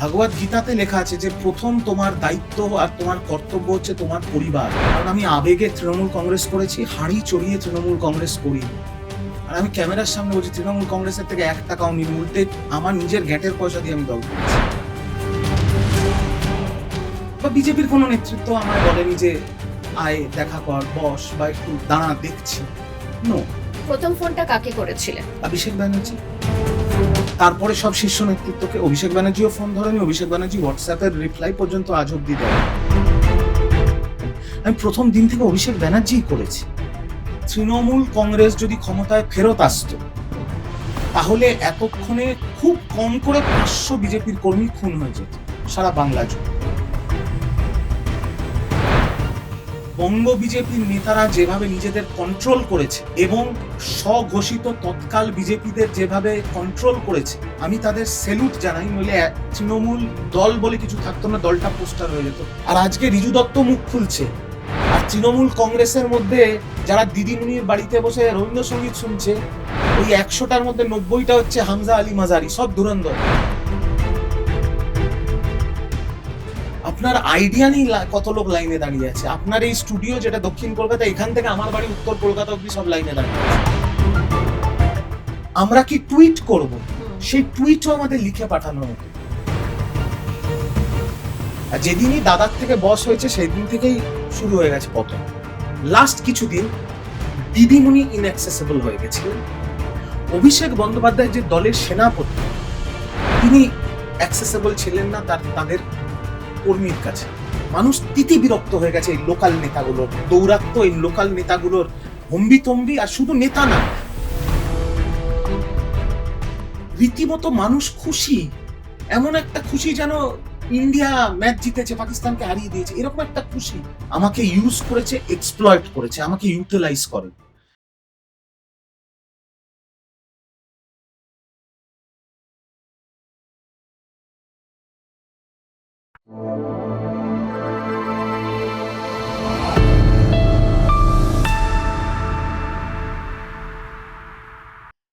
ভগবত গীতাতে লেখা আছে যে প্রথম তোমার দায়িত্ব আর তোমার কর্তব্য হচ্ছে তোমার পরিবার। কারণ আমি আবেগে তৃণমূল কংগ্রেস করেছি, হাঁড়ি চড়িয়ে তৃণমূল কংগ্রেস করি। আর আমি ক্যামেরার সামনে বলছি তৃণমূল কংগ্রেসের থেকে 1 টাকাও নিই, উল্টে আমার নিজের গ্যাটের পয়সা দিয়ে আমি দল করেছি। বা বিজেপির কোনো নেতৃত্ব আমায় বলেনি যে আয় দেখা কর, বস বা একটু দাঁড়া দেখছি। নো। প্রথম ফোনটা কাকে করেছিলেন? অভিষেক ব্যানার্জি। তারপরে সব শীর্ষ নেতৃত্বকে। অভিষেক ব্যানার্জিও ফোন ধরেনি। অভিষেক ব্যানার্জি হোয়াটসঅ্যাপের রিপ্লাই পর্যন্ত আজ অব্দি দেয়। আমি প্রথম দিন থেকে অভিষেক ব্যানার্জিই করেছি। তৃণমূল কংগ্রেস যদি ক্ষমতায় ফেরত আসতো তাহলে এতক্ষণে খুব কম করে 500 বিজেপির কর্মী খুন হয়ে যেত সারা বাংলা জুড়ে। বঙ্গ বিজেপির নেতারা যেভাবে নিজেদের কন্ট্রোল করেছে এবং স্বঘোষিত তৎকাল বিজেপিদের যেভাবে কন্ট্রোল করেছে, আমি তাদের স্যালুট জানাই। নইলে তৃণমূল দল বলে কিছু থাকতো না, দলটা পোস্টার হয়ে যেত। আর আজকে রিজু দত্ত মুখ খুলছে, আর তৃণমূল কংগ্রেসের মধ্যে যারা দিদিমণির বাড়িতে বসে রবীন্দ্রসঙ্গীত শুনছে, ওই 100টার মধ্যে 90টা হচ্ছে হামজা আলী মাজারি, সব ধুরন্ধর। আপনার আইডিয়া নেই কত লোক লাইনে দাঁড়িয়ে আছে। আপনার এই স্টুডিও যেটা দক্ষিণ কলকাতা, এখান থেকে আমার বাড়ি উত্তর কলকাতা অব্দি সব লাইনে দাঁড়িয়ে আছে। আমরা কি টুইট করব? সেই টুইটও আমাদের লিখে পাঠানো হতো। আর যেদিনই দাদার থেকে বস হয়েছে সেই দিন থেকেই শুরু হয়ে গেছে পতন। লাস্ট কিছুদিন দিদিমণি ইনঅ্যাক্সেসিবল হয়ে গেছিলেন। অভিষেক বন্দ্যোপাধ্যায় যে দলের সেনাপতি, তিনি অ্যাক্সেসিবল ছিলেন না তাদের কর্মীর কাছে। মানুষ তিতি বিরক্ত হয়ে গেছে এই লোকাল নেতাগুলোর দৌরাত্ম, এই লোকাল নেতাগুলোর হম্বিতম্বি। আর শুধু নেতা না, রীতিমতো মানুষ খুশি। এমন একটা খুশি যেন ইন্ডিয়া ম্যাচ জিতেছে, পাকিস্তানকে হারিয়ে দিয়েছে, এরকম একটা খুশি। আমাকে ইউজ করেছে, এক্সপ্লয়েট করেছে, আমাকে ইউটিলাইজ করে।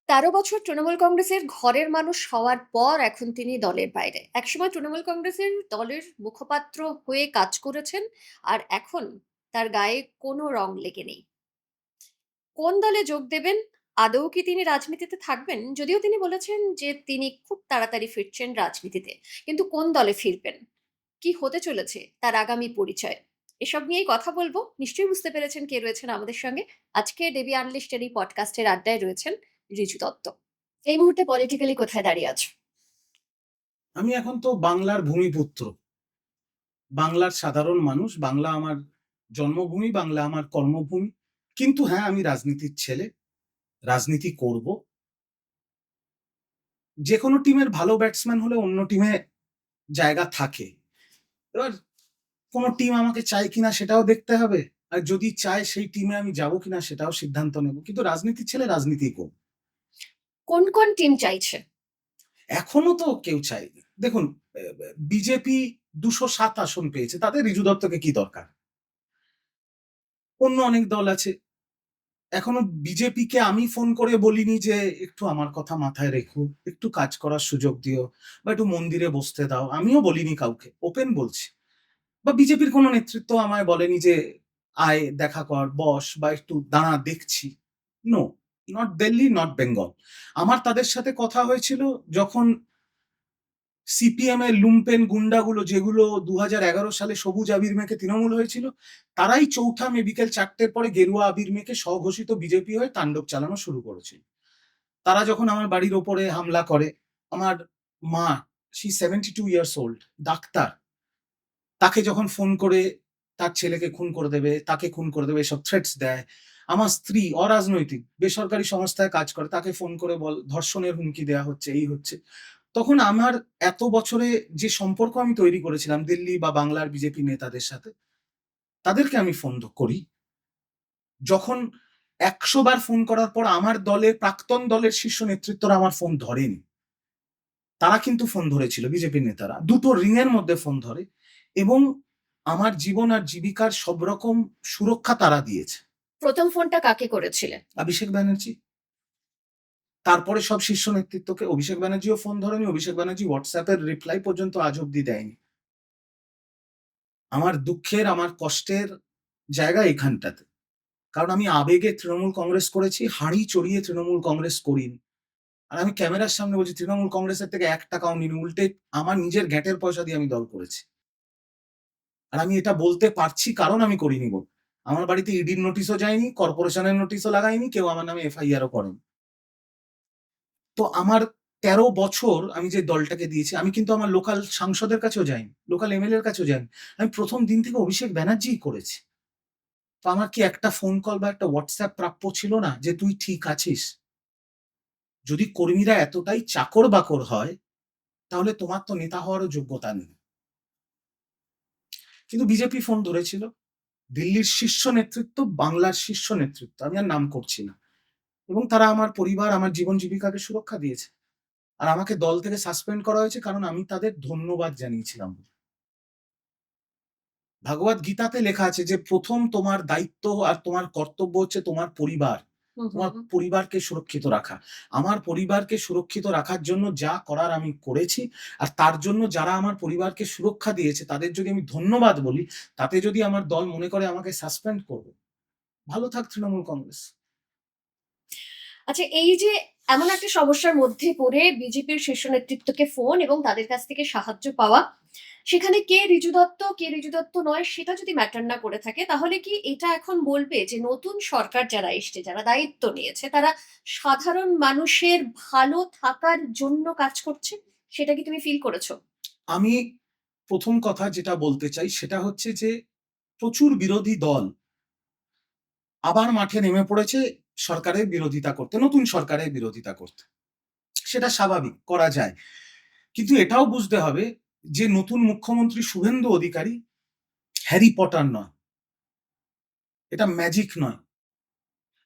তেরো বছর তৃণমূল কংগ্রেসের ঘরের মানুষ হওয়ার পর এখন তিনি দলের বাইরে। একসময় তৃণমূল কংগ্রেসের দলের মুখপাত্র হয়ে কাজ করেছেন, আর এখন তার গায়ে কোনো রং লেগে নেই। কোন দলে যোগ দেবেন? আদৌ কি তিনি রাজনীতিতে থাকবেন? যদিও তিনি বলেছেন যে তিনি খুব তাড়াতাড়ি ফিরছেন রাজনীতিতে, কিন্তু কোন দলে ফিরবেন, কি হতে চলেছে তার আগামী পরিচয়, এসব নিয়েই কথা বলবো। নিশ্চয়ই বুঝতে পেরেছেন কে রয়েছেন আমাদের সঙ্গে। আজকে ডেবি আনলিস্টেড এই পডকাস্টের আড্ডায় রয়েছেন ঋজু দত্ত। এই মুহূর্তে পলিটিক্যালি কোথায় দাঁড়িয়ে আছো? আমি এখন তো বাংলার ভূমিপুত্র, বাংলার সাধারণ মানুষ। বাংলা আমার জন্মভূমি, বাংলা আমার কর্মভূমি। কিন্তু হ্যাঁ, আমি রাজনীতির ছেলে, রাজনীতি করব। যে কোনো টিমের ভালো ব্যাটসম্যান হলে অন্য টিমে জায়গা থাকে। এবার কোনো টিম আমাকে চায় কিনা সেটাও দেখতে হবে, আর যদি চায় সেই টিমে আমি যাব কিনা সেটাও সিদ্ধান্ত নেব। কিন্তু রাজনীতির ছেলে রাজনীতি করব। কোন কোন টিম চাইছে? এখনো তো কেউ চায়নি। দেখুন, বিজেপি 207 আসন পেয়েছে, তাদের ঋজু দত্তকে কি দরকার? অন্য অনেক দল আছে। এখনো বিজেপিকে আমি ফোন করে বলিনি যে একটু আমার কথা মাথায় রেখো, একটু কাজ করার সুযোগ দিও, বা একটু মন্দিরে বসতে দাও। আমিও বলিনি কাউকে, ওপেন বলছি। বা বিজেপির কোনো নেতৃত্ব আমায় বলেনি যে আয় দেখা কর, বস বা একটু দাঁড়া দেখছি। No, not Delhi, not Bengal. আমার তাদের সাথে কথা হয়েছিল যখন সিপিএম এর লুম্পেন গুন্ডাগুলো, যেগুলো 2011 সালে সবুজ আবির মেখে তৃণমূল হয়েছিল, তারাই 4 মে বিকেল 4টের পরে গেরুয়া আবির মেখে স্বঘোষিত বিজেপি হয়ে তাণ্ডব চালানো শুরু করেছিল। তারা যখন আমার বাড়ির ওপরে হামলা করে, আমার মা, শি 72 ইয়ার্স ওল্ড, ডাক্তার, তাকে যখন ফোন করে তার ছেলেকে খুন করে দেবে, তাকে খুন করে দেবে, এসব থ্রেটস দেয়। আমার স্ত্রী অরাজনৈতিক বেসরকারি সংস্থায় কাজ করে, তাকে ফোন করে ধর্ষণের হুমকি দেওয়া হচ্ছে, এই হচ্ছে। তখন আমার এত বছরে যে সম্পর্ক আমি তৈরি করেছিলাম দিল্লি বা বাংলার বিজেপি নেতাদের সাথে, তাদেরকে আমি ফোন করি। যখন 100 বার ফোন করার পর আমার দলের প্রাক্তন দলের শীর্ষ নেতৃত্বরা আমার ফোন ধরেনি, তারা কিন্তু ফোন ধরেছিল। বিজেপির নেতারা দুটো রিং এর মধ্যে ফোন ধরে, এবং আমার জীবন আর জীবিকার সব রকম সুরক্ষা তারা দিয়েছে। প্রথম ফোনটা কাকে করেছিলেন? অভিষেক ব্যানার্জি। তারপরে সব শীর্ষ নেতৃত্বকে অভিষেক ব্যানার্জিও ফোন ধরেনি, অভিষেক ব্যানার্জি হোয়াটসঅ্যাপের রিপ্লাই পর্যন্ত আজ অব্দি দেয়নি। আমার দুঃখের, আমার কষ্টের জায়গা এখানটাতে। কারণ আমি আবেগে তৃণমূল কংগ্রেস করেছি, হাঁড়ি চড়িয়ে তৃণমূল কংগ্রেস করিনি। আর আমি ক্যামেরার সামনে বলছি তৃণমূল কংগ্রেসের থেকে ১ টাকাও নিইনি। উল্টে আমার নিজের গ্যাটের পয়সা দিয়ে আমি দল করেছি। আর আমি এটা বলতে পারছি কারণ আমি করিনি বলে। আমার বাড়িতে ইডির নোটিশও যায়নি, কর্পোরেশনের নোটিশও লাগায়নি, কেউ আমার নামে এফআইআরও করেনি। তো আমার ১৩ বছর আমি যে দলটাকে দিয়েছি, আমি কিন্তু আমার লোকাল সাংসদের কাছেও যাইনি, লোকাল এমএলএ এর কাছেও যাইনি। আমি ১ম দিন থেকে অভিষেক ব্যানার্জিই করেছি। তো আমার কি একটা ফোন কল বা একটা হোয়াটসঅ্যাপ প্রাপ্য ছিল না যে তুই ঠিক আছিস? যদি কর্মীরা এতটাই চাকর-বাকর হয়, তাহলে তোমার তো নেতা হওয়ারও যোগ্যতা নেই। কিন্তু বিজেপি ফোন ধরেছিল। দিল্লির শীর্ষ নেতৃত্ব, বাংলার শীর্ষ নেতৃত্ব, আমি আর নাম করছি না। এবং তারা আমার পরিবার, আমার জীবন জীবিকাকে সুরক্ষা দিয়েছে। আর আমাকে দল থেকে সাসপেন্ড করা হয়েছে কারণ আমি তাদের ধন্যবাদ জানিয়েছিলাম। ভাগবত গীতাতে লেখা আছে যে ১ম তোমার দায়িত্ব আর তোমার কর্তব্য হচ্ছে তোমার পরিবার। হুম, হুম, তোমার হুম। পরিবারকে সুরক্ষিত রাখা। আমার পরিবারকে সুরক্ষিত রাখার জন্য যা করার আমি করেছি। আর তার জন্য যারা আমার পরিবারকে সুরক্ষা দিয়েছে তাদের যদি আমি ধন্যবাদ বলি, তাতে যদি আমার দল মনে করে আমাকে সাসপেন্ড করবে, ভালো থাক তৃণমূল কংগ্রেস। আচ্ছা, এই যে এমন একটা সমস্যার মধ্যে পড়ে বিজেপির শীর্ষ নেতৃত্বকে ফোন এবং তাদের কাছ থেকে সাহায্য পাওয়া, সেখানে কে ঋজু দত্ত, কে ঋজু দত্ত নয় সেটা যদি ম্যাটার না করে থাকে, তাহলে কি এটা এখন বলবে যে নতুন সরকার যারা এসছে, যারা দায়িত্ব নিয়েছে, তারা সাধারণ মানুষের ভালো থাকার জন্য কাজ করছে? সেটা কি তুমি ফিল করেছো? আমি ১ম কথা যেটা বলতে চাই সেটা হচ্ছে যে প্রচুর বিরোধী দল আবার মাঠে নেমে পড়েছে সরকারের বিরোধিতা করতে, নতুন সরকারের বিরোধিতা করতে। সেটা স্বাভাবিক, করা যায়। কিন্তু এটাও বুঝতে হবে যে নতুন মুখ্যমন্ত্রী শুভেন্দু অধিকারী হ্যারি পটার নয়। এটা ম্যাজিক নয়।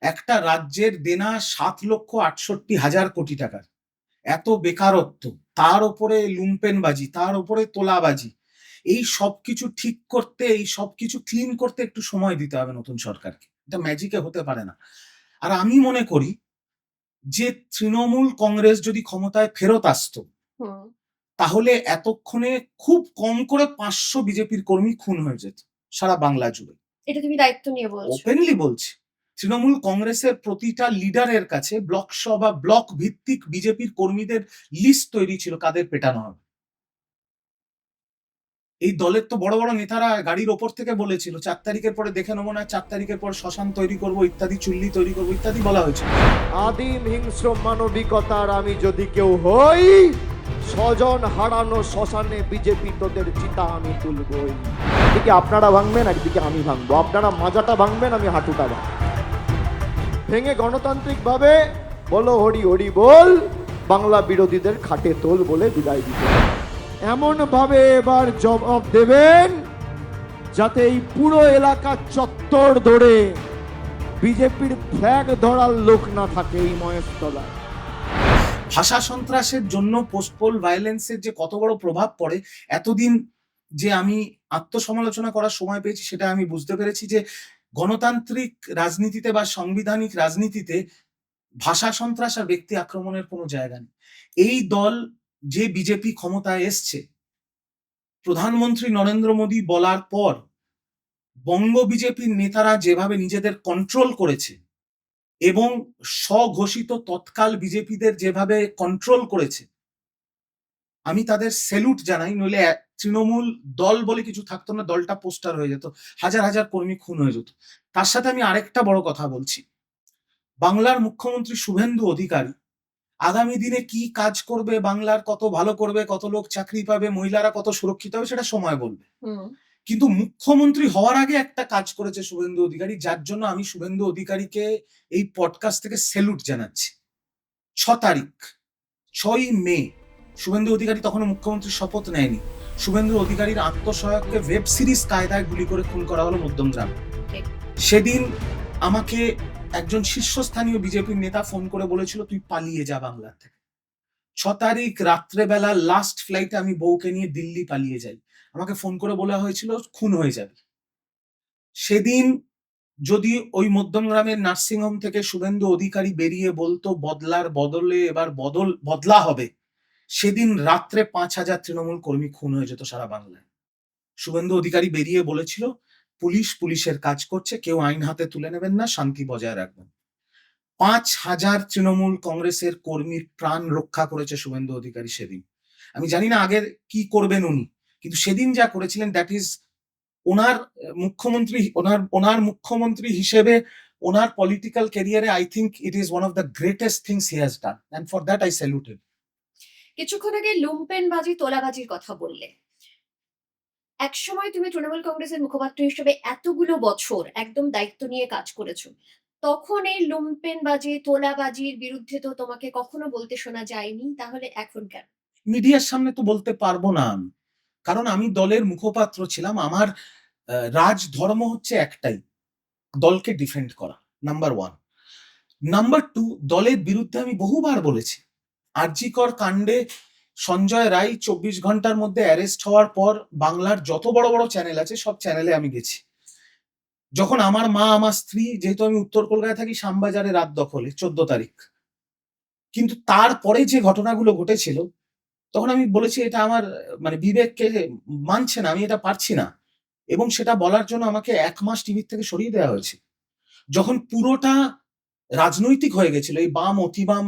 একটা রাজ্যের দেনা ৭,৬৮,০০০ কোটি টাকার। এত বেকারত্ব, তার উপরে লুম্পেনবাজি, তার উপরে তোলাবাজি। এই সবকিছু ঠিক করতে, এই সবকিছু ক্লিন করতে একটু সময় দিতে হবে নতুন সরকারকে। এটা ম্যাজিকে হতে পারে না। আর আমি মনে করি যে তৃণমূল কংগ্রেস যদি ক্ষমতায় ফেরত আসতো, হুম। তাহলে এতক্ষণে খুব কম করে ৫০০ বিজেপির কর্মী খুন হয়ে যেত সারা বাংলা জুড়ে। এটা তুমি দায়িত্ব নিয়ে বলছো? ওপেনলি বলছি। তৃণমূল কংগ্রেসের প্রতিটা লিডারের কাছে ব্লক সভা, ব্লক ভিত্তিক বিজেপির কর্মীদের লিস্ট তৈরি ছিল কাদের পেটানো হবে। এই দলের তো বড় বড় নেতারা গাড়ির ওপর থেকে বলেছিল ৪ তারিখের পরে দেখে নেবো না, ৪ তারিখের পর শ্মশান তৈরি করবো ইত্যাদি, চুল্লি তৈরি করবো ইত্যাদি বলা হয়েছিল। আদিম হিংস্র মানবিকতার আমি যদি কেউ হই, স্বজন হারানো শ্মশানে বিজেপি তোদের চিতা আমি তুলবই। একদিকে আপনারা ভাঙবেন, একদিকে আমি ভাঙবো। আপনারা মাজাটা ভাঙবেন, আমি হাঁটুটা ভাঙবো। ভেঙে গণতান্ত্রিক ভাবে বলো হরি হরি বল, বাংলা বিরোধীদের খাটে তোল বলে বিদায় দিতে এমন ভাবে এবার জবাব দেবেন যাতে এই পুরো এলাকা চত্বর ধরে বিজেপির ফ্ল্যাগ ধরার লোক না থাকে এই মহেশতলায়। ভাষা সন্ত্রাসের জন্য পোস্ট পোল ভায়োলেন্সের যে কত বড় প্রভাব পড়ে, এতদিন যে আমি আত্মসমালোচনা করার সময় পেয়েছি সেটা আমি বুঝতে পেরেছি যে গণতান্ত্রিক রাজনীতিতে বা সাংবিধানিক রাজনীতিতে ভাষা সন্ত্রাস আর ব্যক্তি আক্রমণের কোনো জায়গা নেই। এই দল যে বিজেপি ক্ষমতায় এসছে, প্রধানমন্ত্রী নরেন্দ্র মোদী বলার পর বঙ্গ বিজেপির নেতারা যেভাবে নিজেদের কন্ট্রোল করেছে এবং স্বঘোষিত তৎকাল বিজেপিদের যেভাবে কন্ট্রোল করেছে, আমি তাদের স্যালুট জানাই। নইলে তৃণমূল দল বলে কিছু থাকতো না, দলটা পোস্টার হয়ে যেত, হাজার হাজার কর্মী খুন হয়ে যেত। তার সাথে আমি আরেকটা বড় কথা বলছি, বাংলার মুখ্যমন্ত্রী শুভেন্দু অধিকারী আগামী দিনে কি কাজ করবে, বাংলার কত ভালো করবে, কত লোক চাকরি পাবে, মহিলারা কত সুরক্ষিত হবে, সেটা সময় বলবে। হুম। কিন্তু মুখ্যমন্ত্রী হওয়ার আগে একটা কাজ করেছে শুভেন্দু অধিকারী, যার জন্য আমি শুভেন্দু অধিকারীকে এই পডকাস্ট থেকে স্যালুট জানাচ্ছি। ৬ তারিখ, ৬ই মে, শুভেন্দু অধিকারী তখনও মুখ্যমন্ত্রীর শপথ নেয়নি। শুভেন্দু অধিকারীর আত্মসহায়ককে ওয়েব সিরিজ কায়দায় গুলি করে খুন করা হলো মধ্যমগ্রামে। ঠিক। সেদিন আমাকে একজন শীর্ষস্থানীয় বিজেপির নেতা ফোন করে বলেছিল তুই পালিয়ে যা বাংলা থেকে। ৬ তারিখ রাত্রেবেলা লাস্ট ফ্লাইটে আমি বউকে নিয়ে দিল্লি পালিয়ে যাই। আমাকে ফোন করে বলা হয়েছিল খুন হয়ে যাবে। সেদিন যদি ওই মধ্যমগ্রামের নার্সিংহোম থেকে শুভেন্দু অধিকারী বেরিয়ে বলতো বদলার বদলে এবার বদলা হবে, সেদিন রাত্রে 5,000 তৃণমূল কর্মী খুন হয়ে যেত সারা বাংলায়। শুভেন্দু অধিকারী বেরিয়ে বলেছিল পুলিশ পুলিশের কাজ করছে, কেউ আইন হাতে তুলে নেবেন না, শান্তি বজায় রাখবেন। 5,000 তৃণমূল কংগ্রেসের কর্মীর প্রাণ রক্ষা করেছে শুভেন্দু অধিকারী সেদিন। আমি জানি না আগের কি করবেন উনি, কিন্তু সেদিন যা করেছিলেন দ্যাট ইজ ওনার ওনার মুখ্যমন্ত্রী হিসেবে ওনার পলিটিক্যাল ক্যারিয়ারে I think it is one of the greatest things he has done, and for that I salute him. কিছুক্ষণ আগে লুম্পেনবাজি তোলাবাজির কথা বললে। একসময় তুমি তৃণমূল কংগ্রেসের মুখপাত্র হিসেবে এতগুলো বছর একদম দায়িত্ব নিয়ে কাজ করেছো, তখন এই লুম্পেনবাজি তোলাবাজির বিরুদ্ধে তো তোমাকে কখনো বলতে শোনা যায়নি, তাহলে এখন কেন? মিডিয়ার সামনে তো বলতে পারবো না আমি, কারণ আমি দলের মুখপাত্র ছিলাম। আমার রাজধর্ম হচ্ছে একটাই, দলকে ডিফেন্ড করা, নাম্বার 1। নাম্বার 2, দলের বিরুদ্ধে আমি বহুবার বলেছি। আরজিকর কাণ্ডে সঞ্জয় রায় 24 ঘন্টার মধ্যে অ্যারেস্ট হওয়ার পর বাংলার যত বড় বড় চ্যানেল আছে সব চ্যানেলে আমি গেছি। যখন আমার মা আমার স্ত্রী, যেহেতু আমি উত্তর কলকাতায় থাকি, শ্যামবাজারে রাত দখলে 14 তারিখ, কিন্তু তারপরে যে ঘটনাগুলো ঘটেছিল তখন আমি বলেছি এটা আমার মানে বিবেককে মানছে না, আমি এটা পারছি না, এবং সেটা বলার জন্য আমাকে 1 মাস টিভির থেকে সরিয়ে দেওয়া হয়েছে। যখন পুরোটা রাজনৈতিক হয়ে গেছিল, এই বাম অতিবাম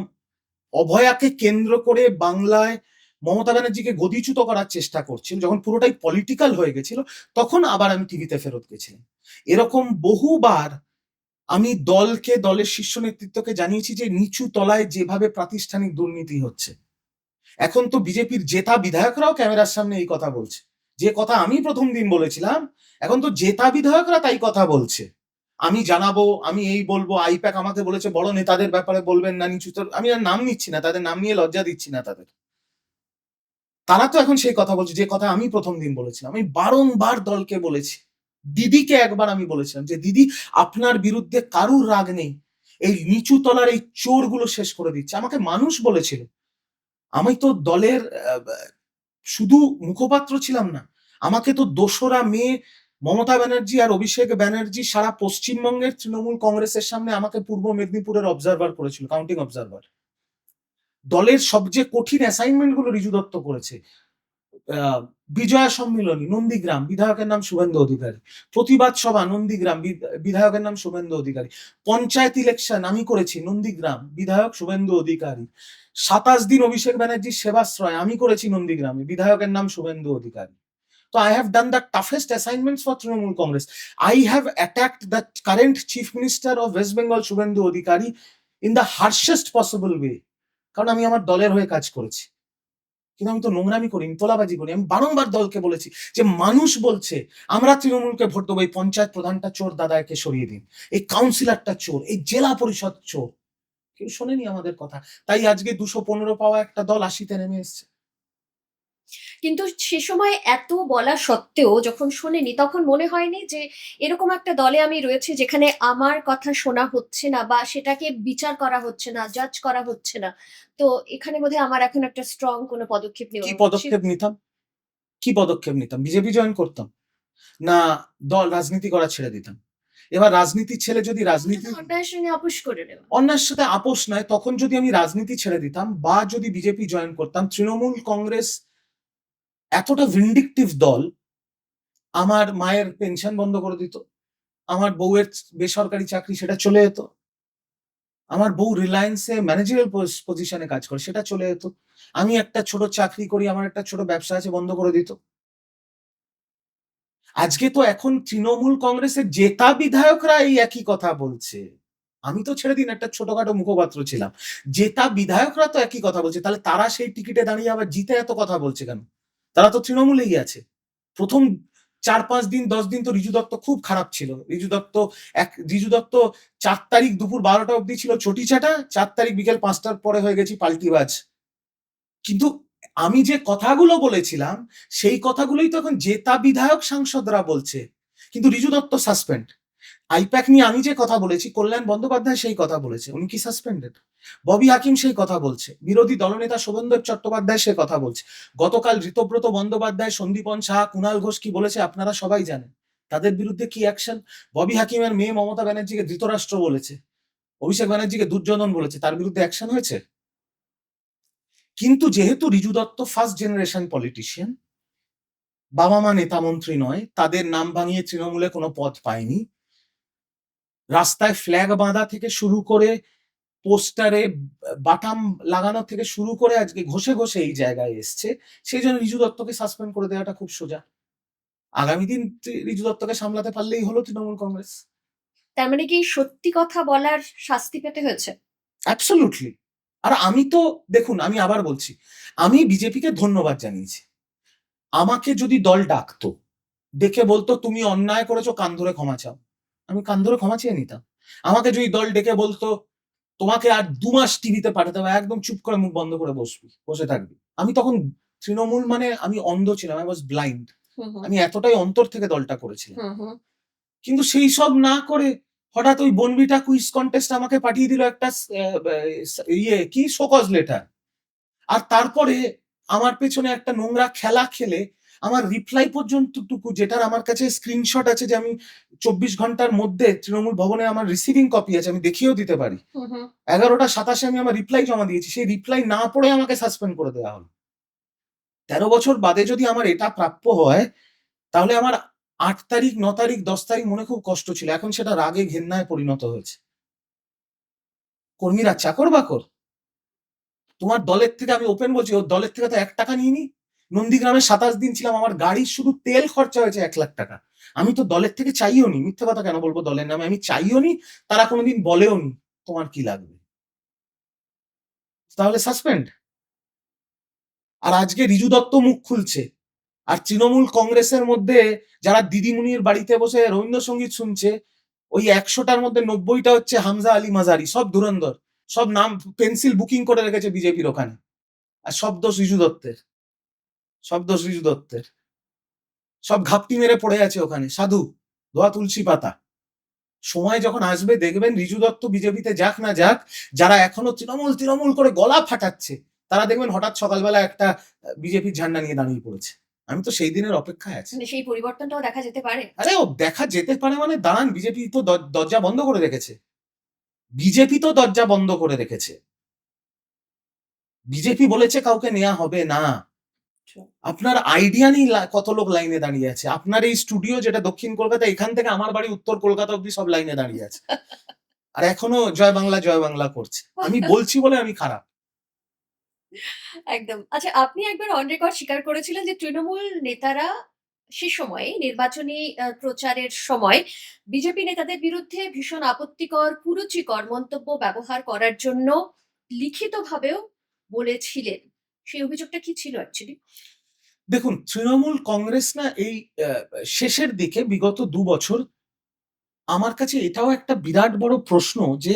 অভয়াকে কেন্দ্র করে বাংলায় মমতা ব্যানার্জিকে গদিচ্যুত করার চেষ্টা করছিল, যখন পুরোটাই পলিটিক্যাল হয়ে গেছিল, তখন আবার আমি টিভিতে ফেরত গেছিলাম। এরকম বহুবার আমি দলকে, দলের শীর্ষ নেতৃত্বকে জানিয়েছি যে নিচু তলায় যেভাবে প্রাতিষ্ঠানিক দুর্নীতি হচ্ছে। এখন তো বিজেপির জেতা বিধায়করাও ক্যামেরার সামনে এই কথা বলছে, যে কথা আমি প্রথম দিন বলেছিলাম এখন তো জেতা বিধায়করা তাই কথা বলছে। আমি জানাবো, আমি এই বলবো, আইপ্যাক আমাকে বলেছে বড় নেতাদের ব্যাপারে বলবেন না, নিচু আমি আর নাম নিচ্ছি না, তাদের নাম নিয়ে লজ্জা দিচ্ছি না তাদের। তারা তো এখন সেই কথা বলছে যে কথা আমি প্রথম দিন বলেছিলাম। আমি বারংবার দলকে বলেছি, দিদিকে একবার আমি বলেছিলাম যে দিদি আপনার বিরুদ্ধে কারুর রাগ নেই, এই নিচু তলার এই চোরগুলো শেষ করে দিচ্ছে। আমাকে মানুষ বলেছিল, আমি তো দলের শুধু মুখপাত্র ছিলাম না, আমাকে তো 2রা মে মমতা ব্যানার্জি আর অভিষেক ব্যানার্জি সারা পশ্চিমবঙ্গের তৃণমূল কংগ্রেসের সামনে আমাকে পূর্ব মেদিনীপুরের অবজারভার করেছিল, কাউন্টিং অবজারভার। দলের সবচেয়ে কঠিন অ্যাসাইনমেন্ট গুলো রিজু দত্ত করেছে। বিজয়া সম্মিলনী নন্দীগ্রাম, বিধায়কের নাম শুভেন্দু অধিকারী। প্রতিবাদ সভা নন্দীগ্রাম, বিধায়কের নাম শুভেন্দু অধিকারী। পঞ্চায়েত ইলেকশন আমি করেছি নন্দীগ্রাম, বিধায়ক শুভেন্দু অধিকারী। 27 দিন অভিষেক ব্যানার্জির সেবাশ্রয় আমি করেছি নন্দীগ্রামে, বিধায়কের নাম Suvendu Adhikari. So I have done the toughest assignments for Trinamool Congress. I have attacked the current Chief Minister of West Bengal, Shubhendu Adhikari, in the harshest possible way. কারণ আমি আমার দলের হয়ে কাজ করেছি, কিন্তু আমি তো নোংরামি করিনি, তোলাবাজি করি। আমি বারংবার দলকে বলেছি যে মানুষ বলছে আমরা তৃণমূলকে ভোট দেবো, এই পঞ্চায়েত প্রধানটা চোর, দাদাকে সরিয়ে দিন, এই কাউন্সিলরটা চোর, এই জেলা পরিষদ চোর। কেউ শোনেনি আমাদের কথা, তাই আজকে 215 পাওয়া একটা দল 80-তে নেমে এসছে। কিন্তু সে সময় এত বলা সত্ত্বেও যখন শোনেনি, তখন মনে হয়নি যে এরকম একটা দলে আমি রয়েছি যেখানে আমার কথা শোনা হচ্ছে না, বা সেটাকে বিচার করা হচ্ছে না, জাজ করা হচ্ছে না, তো এখানে বোধহয় আমার এখন একটা স্ট্রং কোনো পদক্ষেপ নেওয়া কি উচিত। পদক্ষেপ নিতাম? কি পদক্ষেপ নিতাম? বিজেপি জয়েন করতাম, না দল রাজনীতি করা ছেড়ে দিতাম? এবার রাজনীতি ছেড়ে যদি রাজনীতি, অন্যায়ের সঙ্গে আপোষ করে নেওয়া। অন্যায়ের সাথে আপোষ নয়, তখন যদি আমি রাজনীতি ছেড়ে দিতাম বা যদি বিজেপি জয়েন করতাম, তৃণমূল কংগ্রেস এতটা ভিন্ডিকটিভ দল, আমার মায়ের পেনশন বন্ধ করে দিত, আমার বউয়ের বেসরকারি চাকরি সেটা চলে যেত, আমার বউ রিলায়েন্সে ম্যানেজারিয়াল পজিশনে কাজ করে সেটা চলে যেত, আমি একটা ছোট চাকরি করি, আমার একটা ছোট ব্যবসা আছে, বন্ধ করে দিত। আজকে তো এখন তৃণমূল কংগ্রেসের জেতা বিধায়করা এই একই কথা বলছে। আমি তো ছেড়ে দিন একটা ছোটখাটো মুখপাত্র ছিলাম, জেতা বিধায়করা তো একই কথা বলছে। তাহলে তারা সেই টিকিটে দাঁড়িয়ে আবার জিতে এত কথা বলছে কেন? তারা তো তৃণমূলেই আছে। প্রথম 4-5 দিন 10 দিন তো রিজু দত্ত খুব খারাপ ছিল। রিজু দত্ত 4 তারিখ দুপুর 12টা অব্দি ছিল চটি চাটা, 4 তারিখ বিকেল 5টার পরে হয়ে গেছি পাল্টিবাজ। কিন্তু আমি যে কথাগুলো বলেছিলাম সেই কথাগুলোই তো এখন জেতা বিধায়ক সাংসদরা বলছে, কিন্তু রিজু দত্ত সাসপেন্ড। আইপ্যাক নিয়ে আমি যে কথা বলেছি, কল্যাণ বন্দ্যোপাধ্যায় সেই কথা বলেছে, উনি কি সাসপেন্ডেড? ববি হাকিম সেই কথা বলছে, বিরোধী দলনেতা শোভনদেব চট্টোপাধ্যায় সে কথা বলছে, গতকাল ঋতব্রত বন্দ্যোপাধ্যায়, সন্দীপন সাহা, কুণাল ঘোষ কি বলেছে আপনারা সবাই জানেন। তাদের বিরুদ্ধে কি অ্যাকশন? ববি হাকিমের মেয়ে মমতা ব্যানার্জিকে ধৃতরাষ্ট্র বলেছে, অভিষেক ব্যানার্জিকে দুর্যোধন বলেছে, তার বিরুদ্ধে অ্যাকশন হয়েছে? কিন্তু যেহেতু Riju Dutta first generation politician, বাবা মা নেতা মন্ত্রী নয়, তাদের নাম ভাঙিয়ে তৃণমূলে কোনো পদ পায়নি, রাস্তায় ফ্ল্যাগ বাঁধা থেকে শুরু করে পোস্টারে বাটাম লাগানো থেকে শুরু করে আজকে ঘষে ঘষে এই জায়গায় এসছে, সেই জন্য রিজু দত্তকে সাসপেন্ড করে দেওয়াটা খুব সোজা। আগামী দিন রিজু দত্তকে সামলাতে পারলেই হলো তৃণমূল কংগ্রেস। তার মানে কি সত্যি কথা বলার শাস্তি পেতে হয়েছে? অ্যাবসলিউটলি। আর আমি তো দেখুন, আমি আবার বলছি, আমি বিজেপিকে ধন্যবাদ জানিয়েছি। আমাকে যদি দল ডাকতো, ডেকে বলতো তুমি অন্যায় করেছো, কান ধরে ক্ষমা চাও, আমি কান ধরে ক্ষমা চেয়ে নিতাম। আমাকে যদি দল ডেকে বলতো তোমাকে আর 2 মাস টিভিতে পাঠাতে হবে, একদম চুপ করে মুখ বন্ধ করে বসে থাকবি, আমি তখন তৃণমূল মানে আমি অন্ধ ছিলাম, আই ওয়াজ ব্লাইন্ড। হুম হুম আমি এতটাই অন্তর থেকে দলটা করেছিলাম। হুম হুম কিন্তু সেই সব না করে হঠাৎ ওই বনবিটা কুইজ কন্টেস্ট আমাকে পাঠিয়ে দিল একটা কি শোকজ লেটার, আর তারপরে আমার পেছনে একটা নোংরা খেলা খেলে আমার রিপ্লাই পর্যন্ত টুকু, যেটার আমার কাছে স্ক্রিনশট আছে, যে আমি 24 ঘন্টার মধ্যে তৃণমূল ভবনে আমার রিসিভিং কপি আছে, আমি দেখিয়েও দিতে পারি, হুম হুম 11টা 27 আমি আমার রিপ্লাই জমা দিয়েছি, সেই রিপ্লাই না পড়ে আমাকে সাসপেন্ড করে দেওয়া হলো। 13 বছর বাদে যদি আমার এটা প্রাপ্য হয়, তাহলে আমার 8 তারিখ 9 তারিখ 10 তারিখ মনে খুব কষ্ট ছিল, এখন সেটা রাগে ঘেন্নায় পরিণত হয়েছে। কর্মীরা চাকর বাকর? তোমার দলের থেকে, আমি ওপেন বলছি, ওর দলের থেকে তো 1 টাকা নিইনি। নন্দীগ্রামে 27 দিন ছিলাম, আমার গাড়ির শুধু তেল খরচা হয়েছে 1 লাখ টাকা। আমি তো দলের থেকে চাইও নি, মিথ্যে কথা কেন বলবো দলের নামে, আমি চাইও নি, তারা কোনোদিন বলেও নি তোমার কি লাগবে, তাহলে সাসপেন্ড। আর আজকে রিজু দত্ত মুখ খুলছে, আর তৃণমূল কংগ্রেসের মধ্যে যারা দিদিমুনির বাড়িতে বসে রবীন্দ্রসঙ্গীত শুনছে, ওই 100টার মধ্যে 90টা হচ্ছে হামজা আলী মাজারি, সব ধুরন্ধর, সব নাম পেন্সিল বুকিং করে রেখেছে বিজেপির ওখানে, আর সব দোষ রিজু দত্তের, সব দোষ রিজু দত্তের, সব ঘাপটি মেরে পড়ে আছে ওখানে, সাধু ধোয়া তুলসী পাতা। সময় যখন আসবে দেখবেন রিজু দত্ত বিজেপিতে যাক না যাক, যারা এখনো তৃণমূল তৃণমূল করে গলা ফাটাচ্ছে, তারা দেখবেন হঠাৎ সকালবেলা একটা বিজেপির ঝান্ডা নিয়ে দাঁড়িয়ে পড়েছে। আমি তো সেই দিনের অপেক্ষায় আছি। মানে সেই পরিবর্তনটাও দেখা যেতে পারে। আরে ও দেখা যেতে পারে মানে দাঁড়ান, বিজেপি তো দরজা বন্ধ করে রেখেছে, বিজেপি তো দরজা বন্ধ করে রেখেছে, বিজেপি বলেছে কাউকে নেওয়া হবে না। আপনার আইডিয়া নেই কত লোক লাইনে দাঁড়িয়ে আছে, আপনার এই স্টুডিও যেটা দক্ষিণ কলকাতা, এখান থেকে আমার বাড়ি উত্তর কলকাতা অব্দি সব লাইনে দাঁড়িয়ে আছে, আর এখনো জয় বাংলা করছে। আমি বলছি বলে আমি খারাপ? একদম। আচ্ছা, আপনি একবার অন রেকর্ড স্বীকার করেছিলেন যে তৃণমূল নেতারা সে সময়ে নির্বাচনী প্রচারের সময় বিজেপি নেতাদের বিরুদ্ধে ভীষণ আপত্তিকর, কুরুচিকর মন্তব্য ব্যবহার করার জন্য লিখিতভাবেও বলেছিলেন। সেই অভিযোগটা কি ছিল অ্যাকচুয়ালি? দেখুন, তৃণমূল কংগ্রেস না এই শেষের দিকে বিগত 2 বছর, আমার কাছে এটাও একটা বিরাট বড় প্রশ্ন যে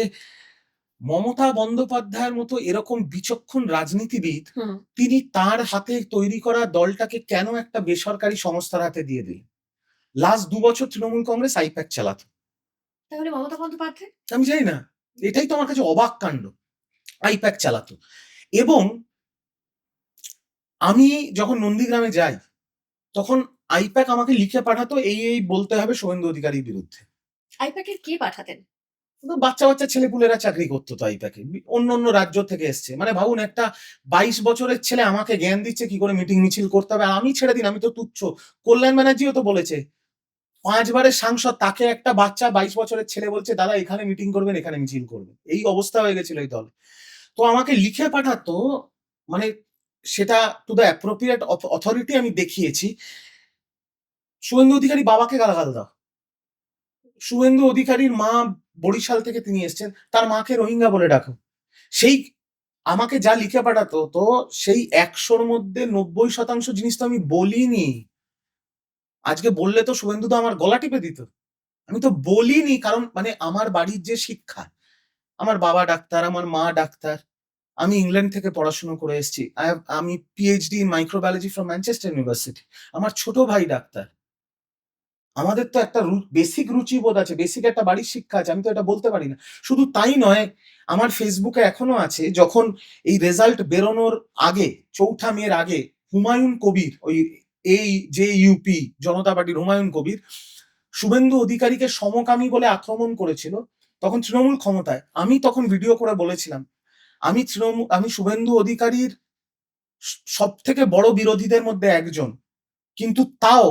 মমতা বন্দ্যোপাধ্যায়ের মতো এরকম বিচক্ষণ রাজনীতিবিদ, হুম। তিনি তার হাতে তৈরি করা দলটাকে কেন একটা বেসরকারি সংস্থার হাতে দিয়ে দিলেন? লাস্ট 2 বছর তৃণমূল কংগ্রেস আইপ্যাক চালাতো, তাহলে মমতা বন্দ্যোপাধ্যায়? আমি জানি না, এটাই তো আমার কাছে অবাক কাণ্ড। আইপ্যাক চালাতো, এবং আমি যখন নন্দীগ্রামে যাই, তখন আইপ্যাক আমাকে লিখে পাঠাতো এই বলতে হবে শুভেন্দু অধিকারীর বিরুদ্ধে। আইপ্যাকের কে পাঠাতেন? তো বাচ্চা ছেলেপুলেরা চাকরি করতো তো আইপ্যাকে, অন্য রাজ্য থেকে এসছে, মানে ভাবুন একটা 22 বছরের ছেলে আমাকে জ্ঞান দিচ্ছে কি করে মিটিং মিছিল করতে হবে, আর আমি ছেড়ে দিন, আমি তো তুচ্ছ। কল্যাণ ব্যানার্জিও তো বলেছে, 5 বারের সাংসদ, তাকে একটা বাচ্চা 22 বছরের ছেলে বলছে দাদা এখানে মিটিং করবেন, এখানে মিছিল করবেন, এই অবস্থা হয়ে গেছিল এই দল। তো আমাকে লিখে পাঠাতো, মানে সেটা টু দ্য অ্যাপ্রোপ্রিয়েট অথরিটি আমি দেখিয়েছি, শুভেন্দু অধিকারী বাবাকে গালাগাল দাও। শুভেন্দু অধিকারীর মা বরিশাল থেকে তিনি এসছেন, তার মাকে রোহিঙ্গা বলে ডাকো। সেই আমাকে যা লিখে পাঠাতো, তো সেই 100-র মধ্যে 90% জিনিস তো আমি বলিনি। আজকে বললে তো শুভেন্দু তো আমার গলা টিপে দিত, আমি তো বলিনি, কারণ মানে আমার বাড়ির যে শিক্ষা, আমার বাবা ডাক্তার, আমার মা ডাক্তার, আমি ইংল্যান্ড থেকে পড়াশোনা করে এসেছি, আমি PhD in microbiology from Manchester university, আমার ছোট ভাই ডাক্তার। আমাদের তো একটা বেসিক রুচিবোধ আছে, বেসিক একটা বাড়ির শিক্ষা আছে, আমি তো এটা বলতে পারি না। শুধু তাই নয়, আমার ফেসবুকে এখনো আছে, যখন এই রেজাল্ট বেরোনোর আগে, 4 মের আগে, হুমায়ুন কবির, ওই এই যে ইউপি জনতা পার্টির হুমায়ুন কবির শুভেন্দু অধিকারীকে সমকামী বলে আক্রমণ করেছিল, তখন তৃণমূল ক্ষমতায়। আমি তখন ভিডিও করে বলেছিলাম, আমি শুভেন্দু অধিকারীর সব থেকে বড় বিরোধীদের মধ্যে একজন, কিন্তু তাও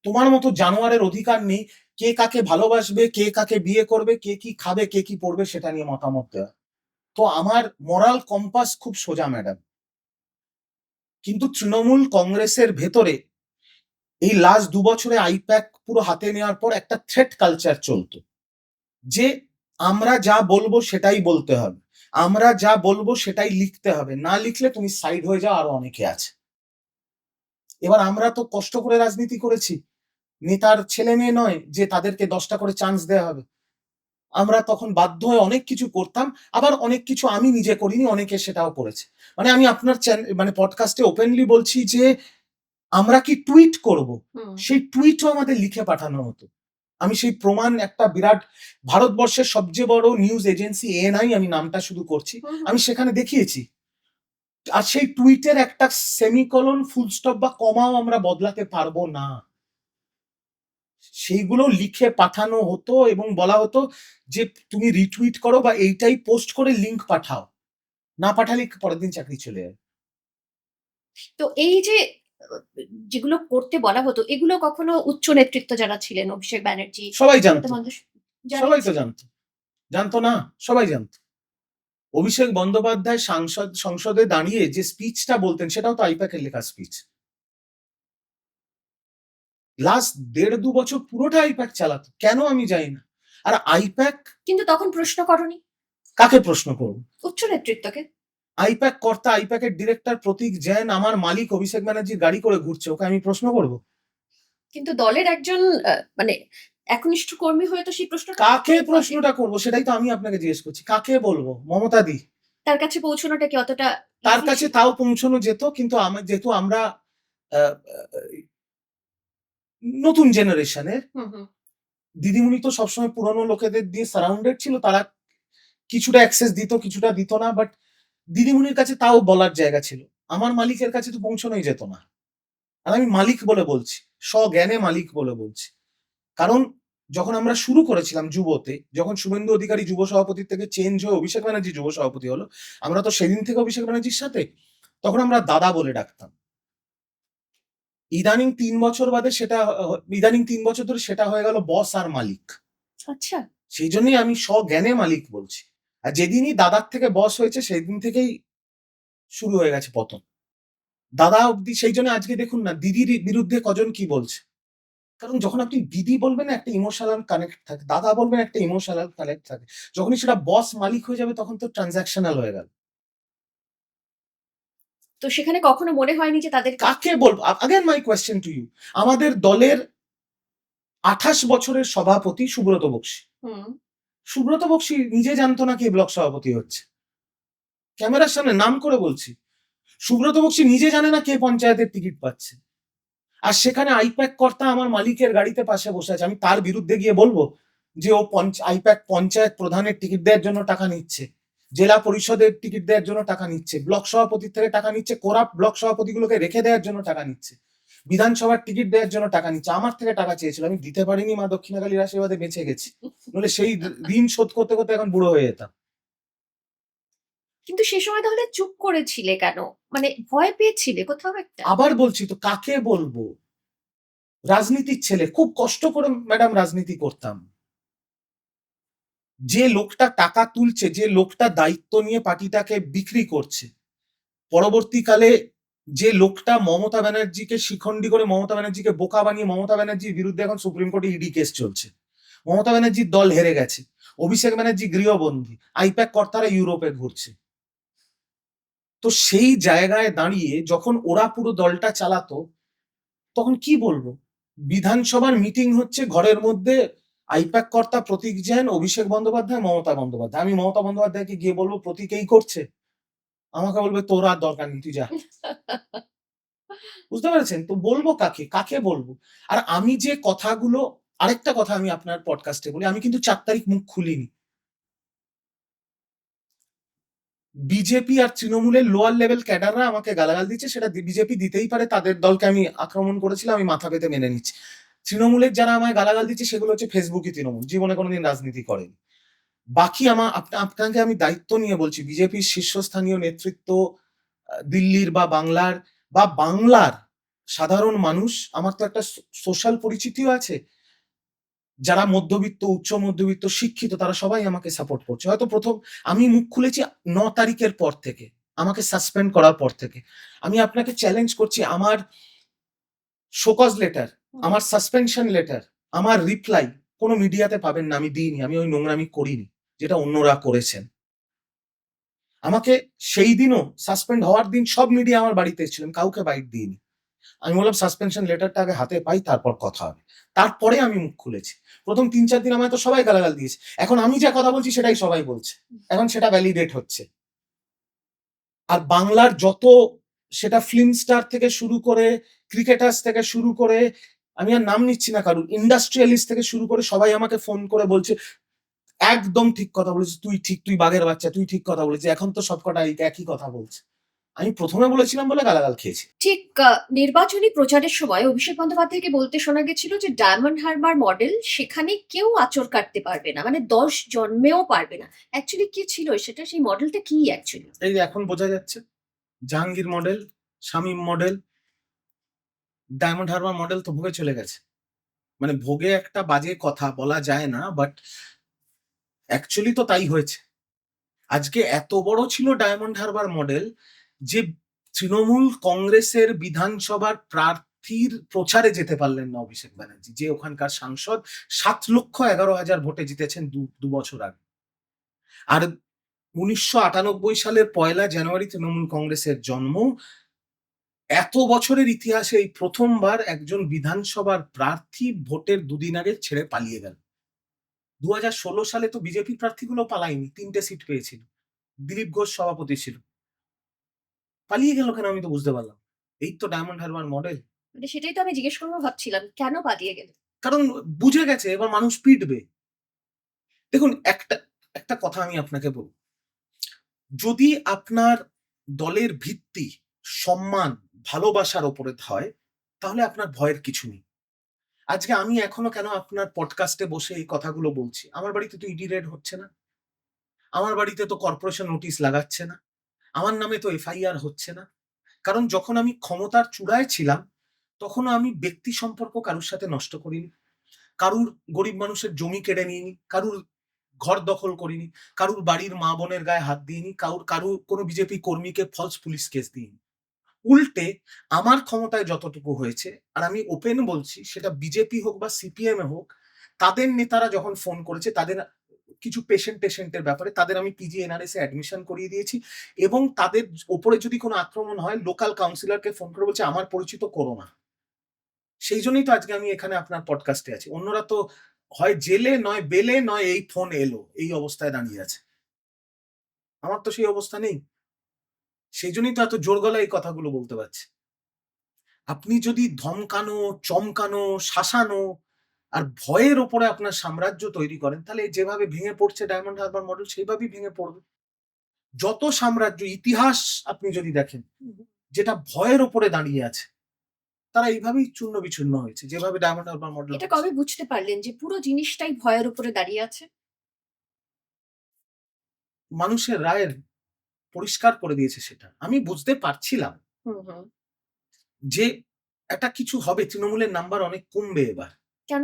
তোমার মতো জানোয়ারের অধিকার নেই কে কাকে ভালোবাসবে, কে কাকে বিয়ে করবে, কে কি খাবে, কে কি পড়বে সেটা নিয়ে মতামত দেওয়া। তো আমার মোরাল কম্পাস খুব সোজা ম্যাডাম। কিন্তু তৃণমূল কংগ্রেসের ভেতরে এই লাস্ট 2 বছরে আইপ্যাক পুরো হাতে নেওয়ার পর একটা থ্রেট কালচার চলতো, যে আমরা যা বলবো সেটাই বলতে হবে, আমরা যা বলবো সেটাই লিখতে হবে, না লিখলে তুমি সাইড হয়ে যাও, আরো অনেকে আছে। এবার আমরা তো কষ্ট করে রাজনীতি করেছি, নেতার ছেলে মেয়ে নয় যে তাদেরকে 10টা করে চান্স দেওয়া হবে। আমরা তখন বাধ্য হয়ে অনেক কিছু করতাম, আবার অনেক কিছু আমি নিজে করিনি, অনেকে সেটাও করেছে। মানে আমি আপনার মানে পডকাস্টে ওপেনলি বলছি যে আমরা কি টুইট করব, হুম সেই টুইটও আমাদের লিখে পাঠানো হতো। আমি সেই প্রমাণ একটা বিরাট, ভারতবর্ষের সবচেয়ে বড় নিউজ এজেন্সি এএনআই, আমি নামটা শুধু করছি, হুম হুম। আমি সেখানে দেখিয়েছি। আর সেই টুইটের একটা সেমিকোলন, ফুল স্টপ বা কমাও আমরা বদলাতে পারবো না। সেইগুলো লিখে পাঠানো হতো এবং বলা হতো যে তুমি রিটুইট করো বা এইটাই পোস্ট করে লিংক পাঠাও, না পাঠালে পরের দিন চাকরি চলে যায়। তো এই যে যেগুলো করতে বলা হতো, এগুলো কখনো উচ্চ নেতৃত্ব যারা ছিলেন, অভিষেক ব্যানার্জি, সবাই মমতা জানতো, বন্দ্যোপাধ্যায়, সবাই তো জানিয়েছিলেন? জানতো। জানতো না? সবাই জানতো। অভিষেক বন্দ্যোপাধ্যায় সংসদে দাঁড়িয়ে যে স্পিচটা বলতেন সেটাও তো আইপ্যাকের লেখা স্পিচ। লাস্ট 1.5-2 বছর পুরোটা আইপ্যাক চালাতো, কেন আমি জানি না। আর আইপ্যাক, কিন্তু তখন প্রশ্ন করনি কাকে প্রশ্ন করবো? উচ্চ নেতৃত্বকে? আইপ্যাক কর্তা, আইপ্যাকের ডিরেক্টর প্রতীক জৈন আমার মালিক অভিষেক ব্যানার্জির গাড়ি করে ঘুরছে, ওকে আমি প্রশ্ন করবো? কিন্তু দলের একজন মানে একনিষ্ঠ কর্মী হয়ে তো সেই প্রশ্নটা কাকে করতেই পারে। প্রশ্নটা করবো সেটাই তো আমি আপনাকে জিজ্ঞেস করছি, কাকে বলবো? মমতা দি? তার কাছে পৌঁছানোটা কি অতটা তার easy কাছে ছিল? তাও পৌঁছানো যেত, কিন্তু যেহেতু আমরা আহ, নতুন জেনারেশনের, হুম হুম। দিদিমণি তো সবসময় পুরনো লোকেদের দিয়ে সারাউন্ডেড ছিল, তারা কিছুটা অ্যাক্সেস দিত, কিছুটা দিত না, বাট দিদিমণির কাছে তাও বলার জায়গা ছিল। আমার মালিকের কাছে তো পৌঁছানোই যেত না। আর আমি মালিক বলে বলছি, স্বজ্ঞানে মালিক বলে বলছি। কারণ যখন আমরা শুরু করেছিলাম যুবতে, যখন শুভেন্দু অধিকারী যুব সভাপতির থেকে চেঞ্জ হয়ে অভিষেক ব্যানার্জি যুব সভাপতি হলো, আমরা তো সেদিন থেকে অভিষেক ব্যানার্জির সাথে, তখন আমরা দাদা বলে ডাকতাম। ইদানিং 3 বছর বাদে সেটা, ইদানিং 3 বছর ধরে সেটা হয়ে গেল বস আর মালিক। আচ্ছা। সেই জন্যই আমি স্বজ্ঞানে মালিক বলছি। আর যেদিনই দাদার থেকে বস হয়েছে সেই দিন থেকেই শুরু হয়ে গেছে পতন। দাদা অব্দি, সেই জন্য আজকে দেখুন না দিদির বিরুদ্ধে কজন কি বলছে। কারণ যখন আপনি দিদি বলবেন একটা ইমোশনাল কানেক্ট থাকে, দাদা বলবেন একটা ইমোশনাল কানেক্ট থাকে, যখনই সেটা বস মালিক হয়ে যাবে তখন তো ট্রানজাকশনাল হয়ে গেল। তো সেখানে কখনো মনে হয়নি যে তাদের কাকে বলবো? Again my question to you, আমাদের দলের 28 বছরের সভাপতি সুব্রত বক্সী, হুম সুব্রত বক্সী নিজে জানতো না কে ব্লক সভাপতি হচ্ছে। ক্যামেরার সামনে নাম করে বলছি, সুব্রত বক্সী নিজে জানে না কে পঞ্চায়েতের টিকিট পাচ্ছে। আর সেখানে আইপ্যাক কর্তা আমার মালিকের গাড়িতে পাশে বসে আছে, আমি তার বিরুদ্ধে গিয়ে বলবো যে ও আইপ্যাক পঞ্চায়েত প্রধানের টিকিট দেওয়ার জন্য টাকা নিচ্ছে, জেলা পরিষদের টিকিট দেওয়ার জন্য টাকা নিচ্ছে, ব্লক সভাপতির থেকে টাকা নিচ্ছে, কোরাপ ব্লক সভাপতিগুলোকে রেখে দেওয়ার জন্য টাকা নিচ্ছে, বিধানসভার টিকিট দেওয়ার জন্য টাকা নিচ্ছে। আমার থেকে টাকা চেয়েছিল, আমি দিতে পারিনি, মা দক্ষিণাকালীর আশীর্বাদে বেঁচে গেছি, নইলে সেই ঋণ শোধ করতে করতে এখন বুড়ো হয়ে যেতাম। কিন্তু সে সময় তাহলে চুপ করেছিলে কেন? মানে ভয় পেয়েছিলে কোথাও একটা? আবার বলছি তো, কাকে বলবো? রাজনীতির ছেলে, খুব কষ্ট করে ম্যাডাম রাজনীতি করতাম। যে লোকটা টাকা তুলছে, যে লোকটা দায়িত্ব নিয়ে পার্টিটাকে বিক্রি করছে, পরবর্তীকালে যে লোকটা মমতা ব্যানার্জিকে শিখণ্ডী করে, মমতা ব্যানার্জিকে বোকা বানিয়ে, মমতা ব্যানার্জির বিরুদ্ধে এখন সুপ্রিম কোর্টে ইডি কেস চলছে, মমতা ব্যানার্জির দল হেরে গেছে, অভিষেক ব্যানার্জি গৃহবন্দী, আইপ্যাক কর্তারা ইউরোপে ঘুরছে। তো সেই জায়গায় দাঁড়িয়ে যখন ওরা পুরো দলটা চালাতো, তখন কি বলবো? বিধানসভার মিটিং হচ্ছে ঘরের মধ্যে, আইপ্যাক কর্তা প্রতীক জৈন, অভিষেক বন্দ্যোপাধ্যায়, মমতা বন্দ্যোপাধ্যায়। আমি মমতা বন্দ্যোপাধ্যায়কে গিয়ে বলবো প্রতীক এই করছে, আমাকে বলবে তোর আর দরকার নেই, তুই যা। বুঝতে পেরেছেন তো? বলবো কাকে, কাকে বলবো? আর আমি যে কথাগুলো, আরেকটা কথা আমি আপনার পডকাস্টে বলি, আমি কিন্তু 4 তারিখ মুখ খুলিনি। বিজেপি আর তৃণমূলের লোয়ার লেভেল ক্যাডাররা আমাকে গালাগাল দিচ্ছে, সেটা বিজেপি দিতেই পারে, তাদের দলকে আমি আক্রমণ করেছিলাম, আমি মাথা পেতে মেনে নিচ্ছি। তৃণমূলের যারা আমায় গালাগাল দিচ্ছে সেগুলো হচ্ছে ফেসবুকই তৃণমূল, জীবনে কোনোদিন রাজনীতি করেনি। বাকি আপনাকে আমি দায়িত্ব নিয়ে বলছি, বিজেপির শীর্ষস্থানীয় নেতৃত্ব, দিল্লির বা বাংলার সাধারণ মানুষ, আমার তো একটা সোশ্যাল পরিচিতিও আছে, যারা মধ্যবিত্ত, উচ্চ মধ্যবিত্ত, শিক্ষিত, তারা সবাই আমাকে সাপোর্ট করছে। হয়তো প্রথম আমি মুখ খুলেছি 9 তারিখের পর থেকে, আমাকে সাসপেন্ড করার পর থেকে। আমি আপনাকে চ্যালেঞ্জ করছি, আমার শোকজ লেটার, আমার সাসপেনশন লেটার, আমার রিপ্লাই কোনো মিডিয়াতে পাবেন না, আমি দিইনি। আমি ওই নোংরামি করিনি যেটা অন্যরা করেছেন। আমাকে সেই দিনও, সাসপেন্ড হওয়ার দিন, সব মিডিয়া আমার বাড়িতে এসেছিলেন, কাউকে বাইট দিইনি। আমি বললাম সাসপেনশন লেটারটা আগে হাতে পাই, তারপর কথা হবে। তারপরে আমি মুখ খুলেছি। প্রথম 3-4 দিন আমায় তো সবাই গালাগাল দিয়েছে। এখন আমি যা কথা বলছি সেটাই সবাই বলছে, এখন সেটা ভ্যালিডেট হচ্ছে। আর বাংলার যত, সেটা ফিল্ম স্টার থেকে শুরু করে, ক্রিকেটার্স থেকে শুরু করে, আমি আর নাম নিচ্ছি না কারুর, ইন্ডাস্ট্রিয়ালিস্ট থেকে শুরু করে সবাই আমাকে ফোন করে বলছে একদম ঠিক কথা বলেছিস, তুই বাঘের বাচ্চা, তুই ঠিক কথা বলেছিস। এখন তো সবকটা একই কথা বলছে। আমি প্রথমে বলেছিলাম বলে গালাগাল খেয়েছি। ঠিক নির্বাচনী প্রচারের সময় অভিষেক বন্দ্যোপাধ্যায়কে বলতে শোনা গেছিল যে ডায়মন্ড হারবার মডেল, সেখানে কেউ আঁচড় কাটতে পারবে না, মানে 10 জন্মেও পারবে না। অ্যাকচুয়ালি কি ছিল সেটা, সেই মডেলটা কি অ্যাকচুয়ালি? এই যে এখন বোঝা যাচ্ছে, Jahangir model, Shamim model, diamond Harbour model তো ভোগে চলে গেছে। মানে ভোগে একটা বাজে কথা বলা যায় না, বাট অ্যাকচুয়ালি তো তাই হয়েছে। আজকে এত বড় ছিল ডায়মন্ড হারবার মডেল যে তৃণমূল কংগ্রেসের বিধানসভার প্রার্থীর প্রচারে যেতে পারলেন না অভিষেক ব্যানার্জি, যে ওখানকার সাংসদ 7,11,000 ভোটে জিতেছেন 2 বছর আগে। আর 1998 সালের 1 জানুয়ারি তৃণমূল কংগ্রেসের জন্ম। এত বছরের ইতিহাসে এই প্রথমবার একজন বিধানসভার প্রার্থী ভোটের 2 দিন আগে ছেড়ে পালিয়ে গেল। 2016 সালে তো বিজেপি প্রার্থীগুলো পালায়নি, 3টে সিট পেয়েছিল, দিলীপ ঘোষ সভাপতি ছিল। পালিয়ে গেল কেন আমি তো বুঝতে পারলাম। এই তো ডায়মন্ড হারবার মডেল। মানে সেটাই তো আমি জিজ্ঞেস করবো ভাবছিলাম, কেন পালিয়ে গেল? কারণ বুঝে গেছে এবার মানুষ পিটবে। দেখুন, একটা কথা আমি আপনাকে বলব, যদি আপনার দলের ভিত্তি সম্মান, ভালোবাসার ওপরে হয়, তাহলে আপনার ভয়ের কিছু নেই। আজকে আমি এখনো কেন আপনার পডকাস্টে বসে এই কথাগুলো বলছি? আমার বাড়িতে তো ইডি রেড হচ্ছে না, আমার বাড়িতে তো কর্পোরেশন নোটিশ লাগাচ্ছে না, আমার নামে তো এফআইআর হচ্ছে না। কারণ যখন আমি ক্ষমতার চূড়ায় ছিলাম, তখনও আমি ব্যক্তি সম্পর্ক কারুর সাথে নষ্ট করিনি, কারুর গরিব মানুষের জমি কেড়ে নিইনি, কারুর ঘর দখল করিনি, কারুর বাড়ির মা বোনের গায়ে হাত দিইনি, কারুর কোনো বিজেপি কর্মীকে ফলস পুলিশ কেস দিইনি। উল্টে আমার ক্ষমতায় যতটুকু হয়েছে, আর আমি ওপেন বলছি, সেটা বিজেপি হোক বা সিপিএম এ হোক, তাদের নেতারা যখন ফোন করেছে, তাদের কিছু পেশেন্টের ব্যাপারে, তাদের আমি পিজিএনআরএস এ অ্যাডমিশন করিয়ে দিয়েছি। এবং তাদের ওপরে যদি কোনো আক্রমণ হয়, লোকাল কাউন্সিলরকে ফোন করে বলছে আমার পরিচিত করো না। সেই জন্যই তো আজকে আমি এখানে আপনার পডকাস্টে আছি। অন্যরা তো হয় জেলে, নয় বেলে, নয় এই ফোন এলো, এই অবস্থায় দাঁড়িয়ে আছে। আমার তো সেই অবস্থা নেই। সেই জন্যই তো এত জোর গলায় এই কথাগুলো বলতে পারছি। আপনি যদি ধমকানো, চমকানো, শাসানো আর ভয়ের ওপরে আপনার সাম্রাজ্য তৈরি করেন, তাহলে যেভাবে ভেঙে পড়ছে ডায়মন্ড হারবার মডেল, সেইভাবেই ভেঙে পড়বে। যত সাম্রাজ্য, ইতিহাস আপনি যদি দেখেন, যেটা ভয়ের ওপরে দাঁড়িয়ে আছে, তারা এইভাবেই চূর্ণ বিচূর্ণ হয়েছে, যেভাবে ডায়মন্ড হারবার মডেল। এটা কবে বুঝতে পারলেন যে পুরো জিনিসটাই ভয়ের উপরে দাঁড়িয়ে আছে? মানুষের রায়ের পরিষ্কার করে দিয়েছে সেটা। আমি বুঝতে পারছিলাম যে একটা কিছু হবে, তৃণমূলের নাম্বার অনেক কমবে এবার। কেন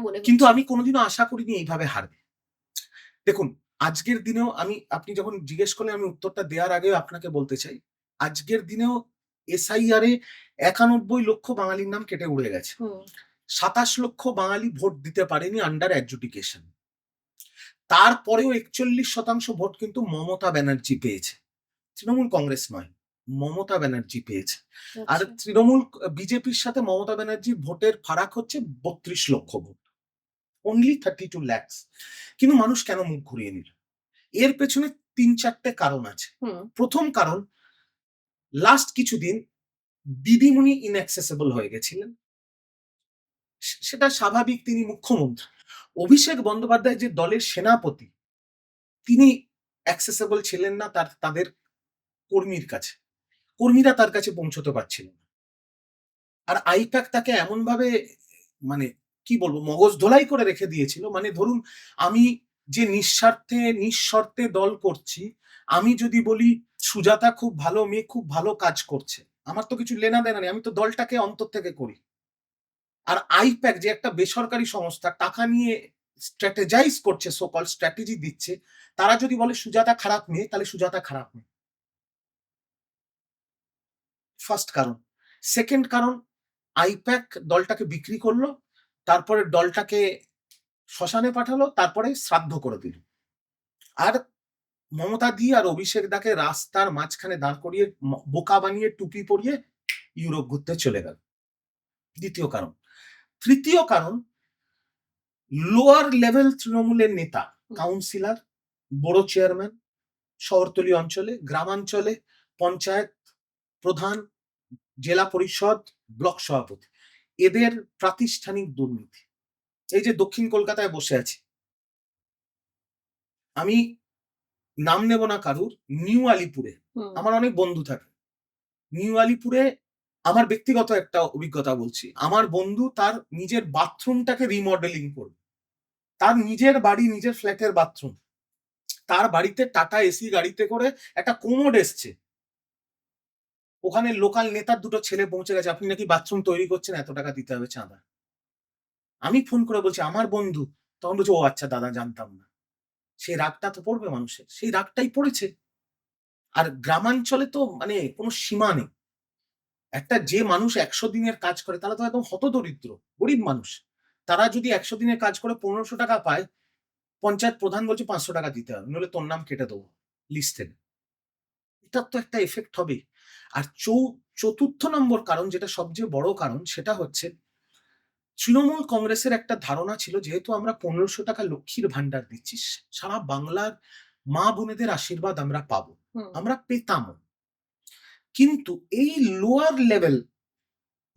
মনে হচ্ছে? কিন্তু আমি কোনোদিনও আশা করিনি এইভাবে হারবে। দেখুন, আজকের দিনেও আপনি যখন জিজ্ঞেস করলে, আমি উত্তরটা দেওয়ার আগেও আপনাকে বলতে চাই, আজকের দিনেও এসআইআর এ 91 লক্ষ বাঙালির নাম কেটে উড়ে গেছে। 27 লক্ষ বাঙালি ভোট দিতে পারেনি আন্ডার অ্যাডজুডিকেশন। তারপরেও 41% ভোট কিন্তু মমতা ব্যানার্জি পেয়েছে, তৃণমূল কংগ্রেস নয়, মমতা ব্যানার্জি পেয়েছে। আর বিজেপির সাথে মমতা ব্যানার্জির ভোটের ফারাক হচ্ছে 32 লক্ষ ভোট, অনলি 32 lakhs। কিন্তু মানুষ কেন মুখ ঘুরিয়ে নিল? এর পেছনে 3-4টে কারণ আছে। প্রথম কারণ, লাস্ট কিছুদিন দিদিমণি ইনঅ্যাক্সেসেবল হয়ে গেছিলেন। সেটা স্বাভাবিক, তিনি মুখ্যমন্ত্রী। অভিষেক বন্দ্যোপাধ্যায় যে দলের সেনাপতি, তিনি অ্যাক্সেসেবল ছিলেন না তাদের কর্মীর কাছে, কর্মীরা তার কাছে পৌঁছতে পারছিলেন না। আর আইপ্যাক তাকে এমন ভাবে মানে কি বলবো, মগজ ধোলাই করে রেখে দিয়েছিল। মানে ধরুন, আমি যে নিঃশর্তে দল করছি, আমি যদি বলি সুজাতা খুব ভালো মেয়ে, খুব ভালো কাজ করছে, আমার তো কিছু লেনা দেনা নেই, আমি তো দলটাকে অন্তর থেকে করি। আর আইপ্যাক যে একটা বেসরকারি সংস্থা টাকা নিয়ে স্ট্র্যাটেজাইজ করছে, সোকল স্ট্র্যাটেজি দিচ্ছে, তারা যদি বলে সুজাতা খারাপ মেয়ে, তাহলে সুজাতা খারাপ মেয়ে। ফার্স্ট কারণ। সেকেন্ড কারণ, আইপ্যাক দলটাকে বিক্রি করলো, তারপরে দলটাকে শ্মশানে পাঠালো, তারপরে শ্রাদ্ধ করে দিল। আর মমতা দি আর অভিষেক দাকে রাস্তার মাঝখানে দাঁড় করিয়ে বোকা বানিয়ে টুপি পরিয়ে ইউরোপ ঘুরতে চলে গেল। দ্বিতীয় কারণ। তৃতীয় কারণ, লোয়ার লেভেল তৃণমূলের নেতা, কাউন্সিলর, বড় চেয়ারম্যান, শহরতলি অঞ্চলে, গ্রামাঞ্চলে পঞ্চায়েত প্রধান, জেলা পরিষদ, ব্লক সভাপতি, এদের প্রাতিষ্ঠানিক দুর্নীতি। এই যে দক্ষিণ কলকাতায় বসে আছি, আমি নাম নেব না কারুর, নিউ আলিপুরে আমার অনেক বন্ধু থাকে। নিউ আলিপুরে আমার ব্যক্তিগত একটা অভিজ্ঞতা বলছি, আমার বন্ধু তার নিজের বাথরুমটাকে রিমডেলিং করবে, তার নিজের বাড়ি, নিজের ফ্ল্যাটের বাথরুম, তার বাড়িতে টাটা এসি গাড়িতে করে একটা কোমোড এসছে, ওখানে লোকাল নেতার দুটো ছেলে পৌঁছে গেছে, আপনি নাকি বাথরুম তৈরি করছেন, এত টাকা দিতে হবে চাঁদা। আমি ফোন করে বলছি আমার বন্ধু, তখন বলছে ও আচ্ছা দাদা, জানতাম না। সেই রাগটা তো পড়বে মানুষের, সেই রাগটাই পড়েছে। আর গ্রামাঞ্চলে তো মানে কোনো সীমা নেই। একটা যে মানুষ 100 দিনের কাজ করে, তারা তো একদম হতদরিদ্র গরিব মানুষ, তারা যদি 100 দিনের কাজ করে 1500 টাকা পায়, পঞ্চায়েত প্রধান বলছে 500 টাকা দিতে হবে, নইলে তোর নাম কেটে দেবো লিস্ট থেকে। এটার তো একটা এফেক্ট হবে। আর চতুর্থ নম্বর কারণ, যেটা সবচেয়ে বড় কারণ, সেটা হচ্ছে তৃণমূল কংগ্রেসের একটা ধারণা ছিল, যেহেতু আমরা 1500 টাকা লক্ষ্মীর ভান্ডার দিচ্ছি, সারা বাংলার মা বোনেদের আশীর্বাদ আমরা পাবো, আমরা পেতাম। কিন্তু এই লোয়ার লেভেল,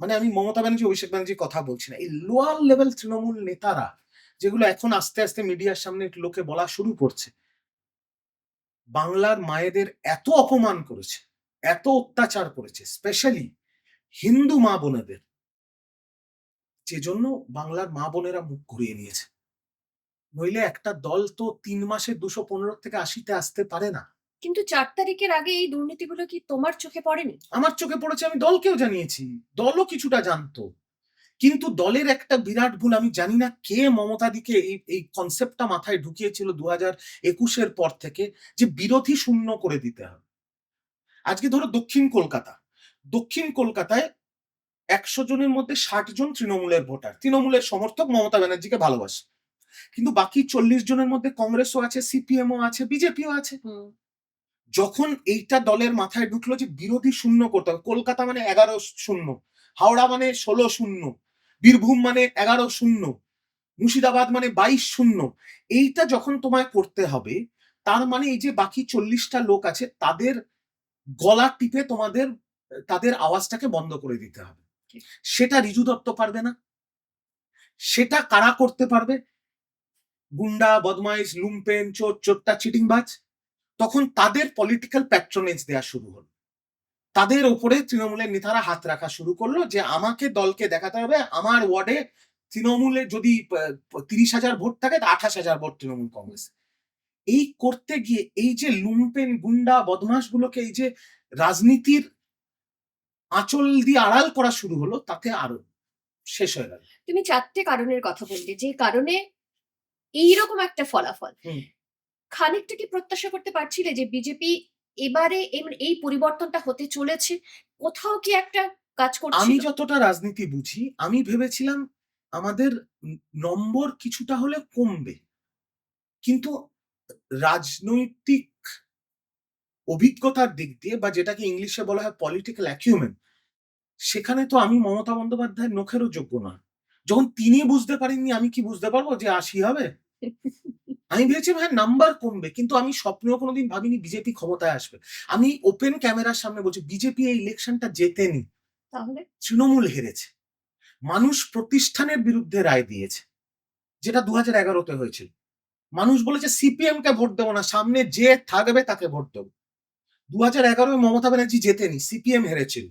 মানে আমি মমতা ব্যানার্জি, অভিষেক ব্যানার্জির কথা বলছি না, এই লোয়ার লেভেল তৃণমূল নেতারা, যেগুলো এখন আস্তে আস্তে মিডিয়ার সামনে লোকে বলা শুরু করছে, বাংলার মায়েদের এত অপমান করেছে, এত অত্যাচার করেছে, স্পেশালি হিন্দু মা বোনেদের, যে জন্য বাংলার মা বোনেরা মুখ ঘুরিয়ে নিয়েছে। নইলে একটা দল তো 3 মাসে 215 থেকে 80-তে আসতে পারে না। কিন্তু 4 তারিখের আগে এই দুর্নীতিগুলো কি তোমার চোখে পড়েনি? আমার চোখে পড়েছে, আমি দলকেও জানিয়েছি, দলও কিছুটা জানতো। কিন্তু দলের একটা বিরাট ভুল, আমি জানি না কে মমতাদিকে এই কনসেপ্টটা মাথায় ঢুকিয়েছিল 2021-এর পর থেকে, যে বিরোধী শূন্য করে দিতে হবে। আজকে ধরো দক্ষিণ কলকাতায় 100 জনের মধ্যে 60 জন তৃণমূলের ভোটার, তৃণমূলের সমর্থক, মমতা ব্যানার্জিকে ভালোবাসে। কিন্তু বাকি 40 জনের মধ্যে কংগ্রেসও আছে, সিপিএমও আছে, বিজেপিও আছে। যখন এইটা দলের মাথায় ঢুকলো যে বিরোধী শূন্য করতে হবে, কলকাতা মানে 11-0, হাওড়া মানে 16-0, বীরভূম মানে 11-0, মুর্শিদাবাদ মানে 22-0, এইটা যখন তোমায় করতে হবে, তার মানে এই যে বাকি 40টা লোক আছে, তাদের গলা টিপে তাদের আওয়াজটাকে বন্ধ করে দিতে হবে। সেটা রিজু দত্ত পারবে না। সেটা কারা করতে পারবে? গুন্ডা, বদমাইশ, লুম্পেন, চোর, চোট্টা, চিটিংবাজ। তখন তাদের পলিটিক্যাল প্যাট্রোনেজ দেওয়া শুরু হলো, তাদের ওপরে তৃণমূলের নেতারা হাত রাখা শুরু করলো, যে আমাকে দলকে দেখাতে হবে, আমার ওয়ার্ডে তৃণমূলের যদি 30,000 ভোট থাকে, 28,000 ভোট তৃণমূল কংগ্রেস। এই করতে গিয়ে এই যে লুম্পেন, গুন্ডা, বদমাস গুলোকে এই যে রাজনীতির আঁচল দিয়ে আড়াল করা শুরু হলো, তাতে আরো শেষ হয়ে গেল। তুমি 4টে কারণের কথা বললে, যে কারণে এইরকম একটা ফলাফল। খানিকটা কি প্রত্যাশা করতে পারছিলে যে বিজেপি এবারে এই পরিবর্তনটা হতে চলেছে? কোথাও কি একটা কাজ আমি করছিল? যতটা রাজনীতি বুঝি, আমি ভেবেছিলাম আমাদের নম্বর কিছুটা হলে কমবে, কিন্তু রাজনৈতিক অভিজ্ঞতার দিক দিয়ে, বা যেটাকে ইংলিশে বলা হয় পলিটিক্যাল অ্যাকিউমেন্ট, সেখানে তো আমি মমতা বন্দ্যোপাধ্যায়ের নখেরও যোগ্য নয়। যখন তিনি বুঝতে পারেননি, আমি কি বুঝতে পারবো যে 80 হবে? আমি ভেবেছিলাম হ্যাঁ নাম্বার কমবে, কিন্তু আমি স্বপ্নেও কোনোদিন ভাবিনি বিজেপি ক্ষমতায় আসবে। আমি ওপেন ক্যামেরার সামনে বলছি, বিজেপি এই ইলেকশনটা জেতেনি, তাহলে তৃণমূল হেরেছে। মানুষ প্রতিষ্ঠানের বিরুদ্ধে রায় দিয়েছে, যেটা 2011-তে হয়েছিল। মানুষ বলেছে সিপিএম কে ভোট দেবো না, সামনে যে থাকবে তাকে ভোট দেবো। 2011-এ মমতা ব্যানার্জি জেতেনি, সিপিএম হেরেছিল।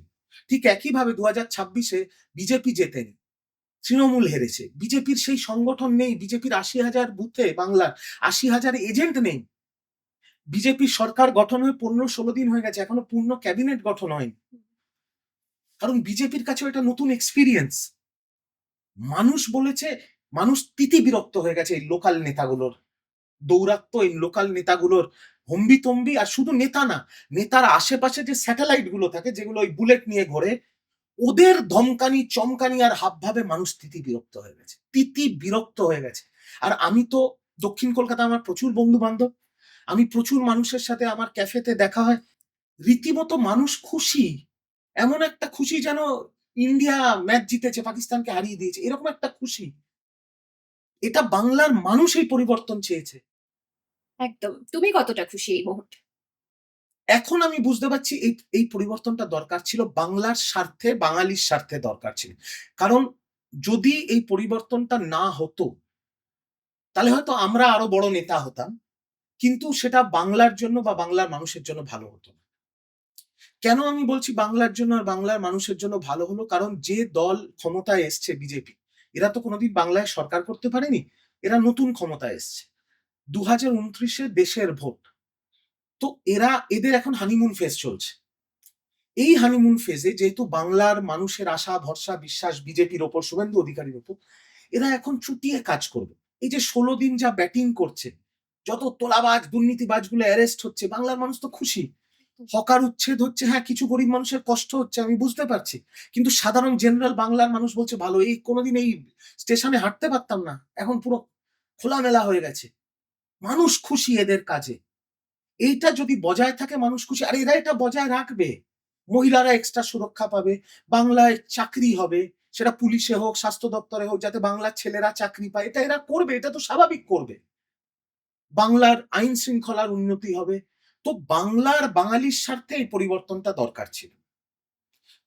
ঠিক একইভাবে 2026-এ বিজেপি জেতেনি, তৃণমূল হেরেছে, বিজেপির সেই সংগঠন নেই, বিজেপির ৮০,০০০ বুথে বাংলার ৮০,০০০ এজেন্ট নেই। বিজেপির সরকার গঠন হয়ে ১৫-১৬ দিন হয়ে গেছে, এখনো পূর্ণ ক্যাবিনেট গঠন হয়নি। কারণ বিজেপির কাছেও এটা নতুন এক্সপিরিয়েন্স। মানুষ বলেছে, মানুষ তিতি বিরক্ত হয়ে গেছে এই লোকাল নেতাগুলোর দৌরাত্ম্য, এই লোকাল নেতাগুলোর হম্বিতম্বি। আর শুধু নেতা না, নেতার আশেপাশে যে স্যাটেলাইট গুলো থাকে, যেগুলো ওই বুলেট নিয়ে ঘোরে, ওদের ধমকানি চমকানি আর হাবভাবে মানুষ তিতি বিরক্ত হয়ে গেছে, তিতি বিরক্ত হয়ে গেছে। আর আমি তো দক্ষিণ কলকাতা, আমার প্রচুর বন্ধু বান্ধব, আমি প্রচুর মানুষের সাথে আমার ক্যাফেতে দেখা হয়, রীতিমতো মানুষ খুশি। এমন একটা খুশি যেন ইন্ডিয়া ম্যাচ জিতেছে, পাকিস্তানকে হারিয়ে দিয়েছে, এরকম একটা খুশি। এটা বাংলার মানুষ এই পরিবর্তন চেয়েছে। একদম। তুমি কতটা খুশি এই মুহূর্তে? এখন আমি বুঝতে পারছি এই এই পরিবর্তনটা দরকার ছিল, বাংলার স্বার্থে, বাঙালির স্বার্থে দরকার ছিল। কারণ যদি এই পরিবর্তনটা না হতো, তাহলে হয়তো আমরা আরো বড় নেতা হতাম, কিন্তু সেটা বাংলার জন্য বা বাংলার মানুষের জন্য ভালো হতো না। কেন আমি বলছি বাংলার জন্য আর বাংলার মানুষের জন্য ভালো হলো? কারণ যে দল ক্ষমতায় এসছে, বিজেপি, এরা তো কোনোদিন বাংলায় সরকার করতে পারেনি, এরা নতুন ক্ষমতায় এসছে। 2029-এ দেশের ভোট, তো এদের এখন হানিমুন ফেজ চলছে। এই হানিমুন ফেজে যেহেতু বাংলার মানুষের আশা ভরসা বিশ্বাস বিজেপির ওপর, শুভেন্দু অধিকারীর ওপর, এরা এখন চুটিয়ে কাজ করবে। এই যে 16 দিন যা ব্যাটিং করছে, যত তোলাবাজ দুর্নীতিবাজ গুলো অ্যারেস্ট হচ্ছে, বাংলার মানুষ তো খুশি। হকার উচ্ছেদ হচ্ছে, হ্যাঁ কিছু গরিব মানুষের কষ্ট হচ্ছে, আমি বুঝতে পারছি, কিন্তু সাধারণ জেনারেল বাংলার মানুষ বলছে ভালো। এই কোনোদিন এই স্টেশনে হাঁটতে পারতাম না, এখন পুরো খোলামেলা হয়ে গেছে, মানুষ খুশি এদের কাজে। এইটা যদি বজায় থাকে, মানুষ খুশি, আর এরা এটা বজায় রাখবে। মহিলারা এক্সট্রা সুরক্ষা পাবে, বাংলায় চাকরি হবে, সেটা পুলিশে হোক, স্বাস্থ্য দপ্তরে হোক, যাতে বাংলার ছেলেরা চাকরি পায়, এটা এরা করবে, এটা তো স্বাভাবিক করবে। বাংলার আইন শৃঙ্খলার উন্নতি হবে। তো বাংলার বাঙালির স্বার্থে এই পরিবর্তনটা দরকার ছিল।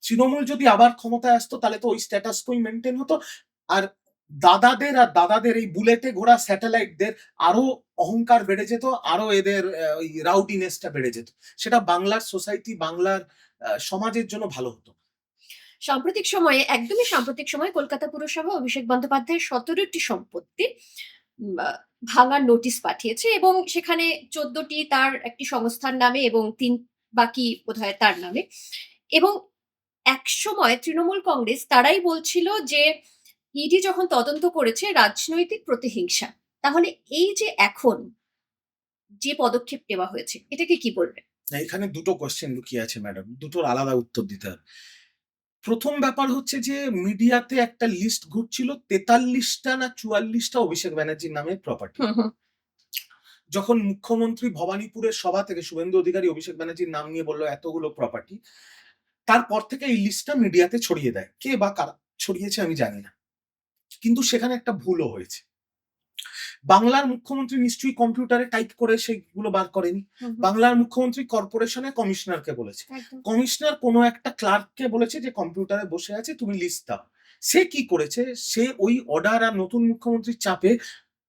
তৃণমূল যদি আবার ক্ষমতায় আসতো, তাহলে তো ওই স্ট্যাটাস কোই মেনটেন হতো, আর দাদাদের এই বুলেটে ঘোরা স্যাটেলাইটদের আরো অহংকার বেড়ে যেত, আরো এদের ওই রাউডিনেসটা বেড়ে যেত। সেটা বাংলার সোসাইটি, বাংলার সমাজের জন্য ভালো হতো। সাম্প্রতিক সময়ে, একদমই সাম্প্রতিক সময়ে কলকাতা পুরসভা অভিষেক বন্দ্যোপাধ্যায়ের ১৭টি সম্পত্তি ভাঙার নোটিশ পাঠিয়েছে এবং সেখানে ১৪টি তার একটি সংস্থার নামে এবং বাকি বোধহয় তার নামে। এবং একসময় তৃণমূল কংগ্রেস তারাই বলছিল যে ইডি যখন তদন্ত করেছে রাজনৈতিক প্রতিহিংসা। তাহলে এই যে এখন যে পদক্ষেপ নেওয়া হয়েছে, এটাকে কি বলবে? এখানে দুটো কোশ্চেন লুকিয়ে আছে ম্যাডাম, দুটোর আলাদা উত্তর দিতে হবে। প্রথম ব্যাপার হচ্ছে যে মিডিয়াতে একটা লিস্ট ঘুরছিল, 43টা না 44টা অভিষেক ব্যানার্জির নামে প্রপার্টি। যখন মুখ্যমন্ত্রী ভবানীপুরের সভা থেকে শুভেন্দু অধিকারী অভিষেক ব্যানার্জির নাম নিয়ে বললো এতগুলো প্রপার্টি, তারপর থেকে এই লিস্টটা মিডিয়াতে ছড়িয়ে দেয়। কে বা কারা ছড়িয়েছে আমি জানি না, কিন্তু সেখানে একটা ভুলও হয়েছে। বাংলার মুখ্যমন্ত্রী নিশ্চয়ই কম্পিউটারে টাইপ করে সেগুলো বার করেনি। বাংলার মুখ্যমন্ত্রী কর্পোরেশনে কমিশনারকে বলেছে, কমিশনার কোনো একটা ক্লার্ককে বলেছে যে কম্পিউটারে বসে আছে, তুমি লিস্ট দাও। সে কি করেছে, সে ওই অর্ডার আর নতুন মুখ্যমন্ত্রীর চাপে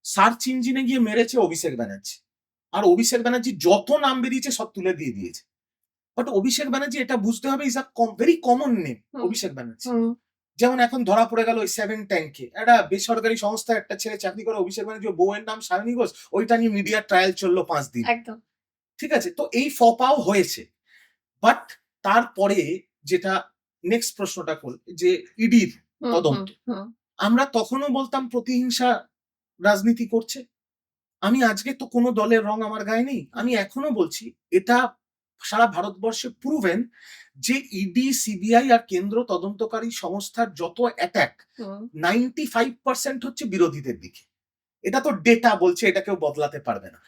সার্চ ইঞ্জিনে গিয়ে মেরেছে অভিষেক ব্যানার্জি, আর অভিষেক ব্যানার্জি যত নাম বেরিয়েছে সব তুলে দিয়ে দিয়েছে। বাট অভিষেক ব্যানার্জি, এটা বুঝতে হবে, is a very common name Abhishek Banerjee. যেমন এখন ধরা পড়ে গেল ওই 7 ট্যাঙ্কে, একটা বেসরকারি সংস্থায় একটা ছেলে চাকরি করে, অভিষেক ব্যানার্জি বউয়ের নাম সায়নী ঘোষ, ওইটা নিয়ে মিডিয়া ট্রায়াল চললো 5 দিন। একদম ঠিক আছে, তো এই ফপাও হয়েছে। বাট তারপরে যেটা নেক্সট প্রশ্নটা করল যে ইডির তদন্ত, আমরা তখনও বলতাম প্রতিহিংসা রাজনীতি করছে। আমি আজকে তো কোনো দলের রং আমার গায়ে নেই, আমি এখনো বলছি এটা সারা ভারতবর্ষে প্রুভেন যে ইডি, সিবিআই আর কেন্দ্র তদন্তকারী সংস্থার যত অ্যাটাক 95% হচ্ছে বিরোধীদের দিকে। এটা তো ডেটা বলছে, এটা কেউ বদলাতে পারবে না।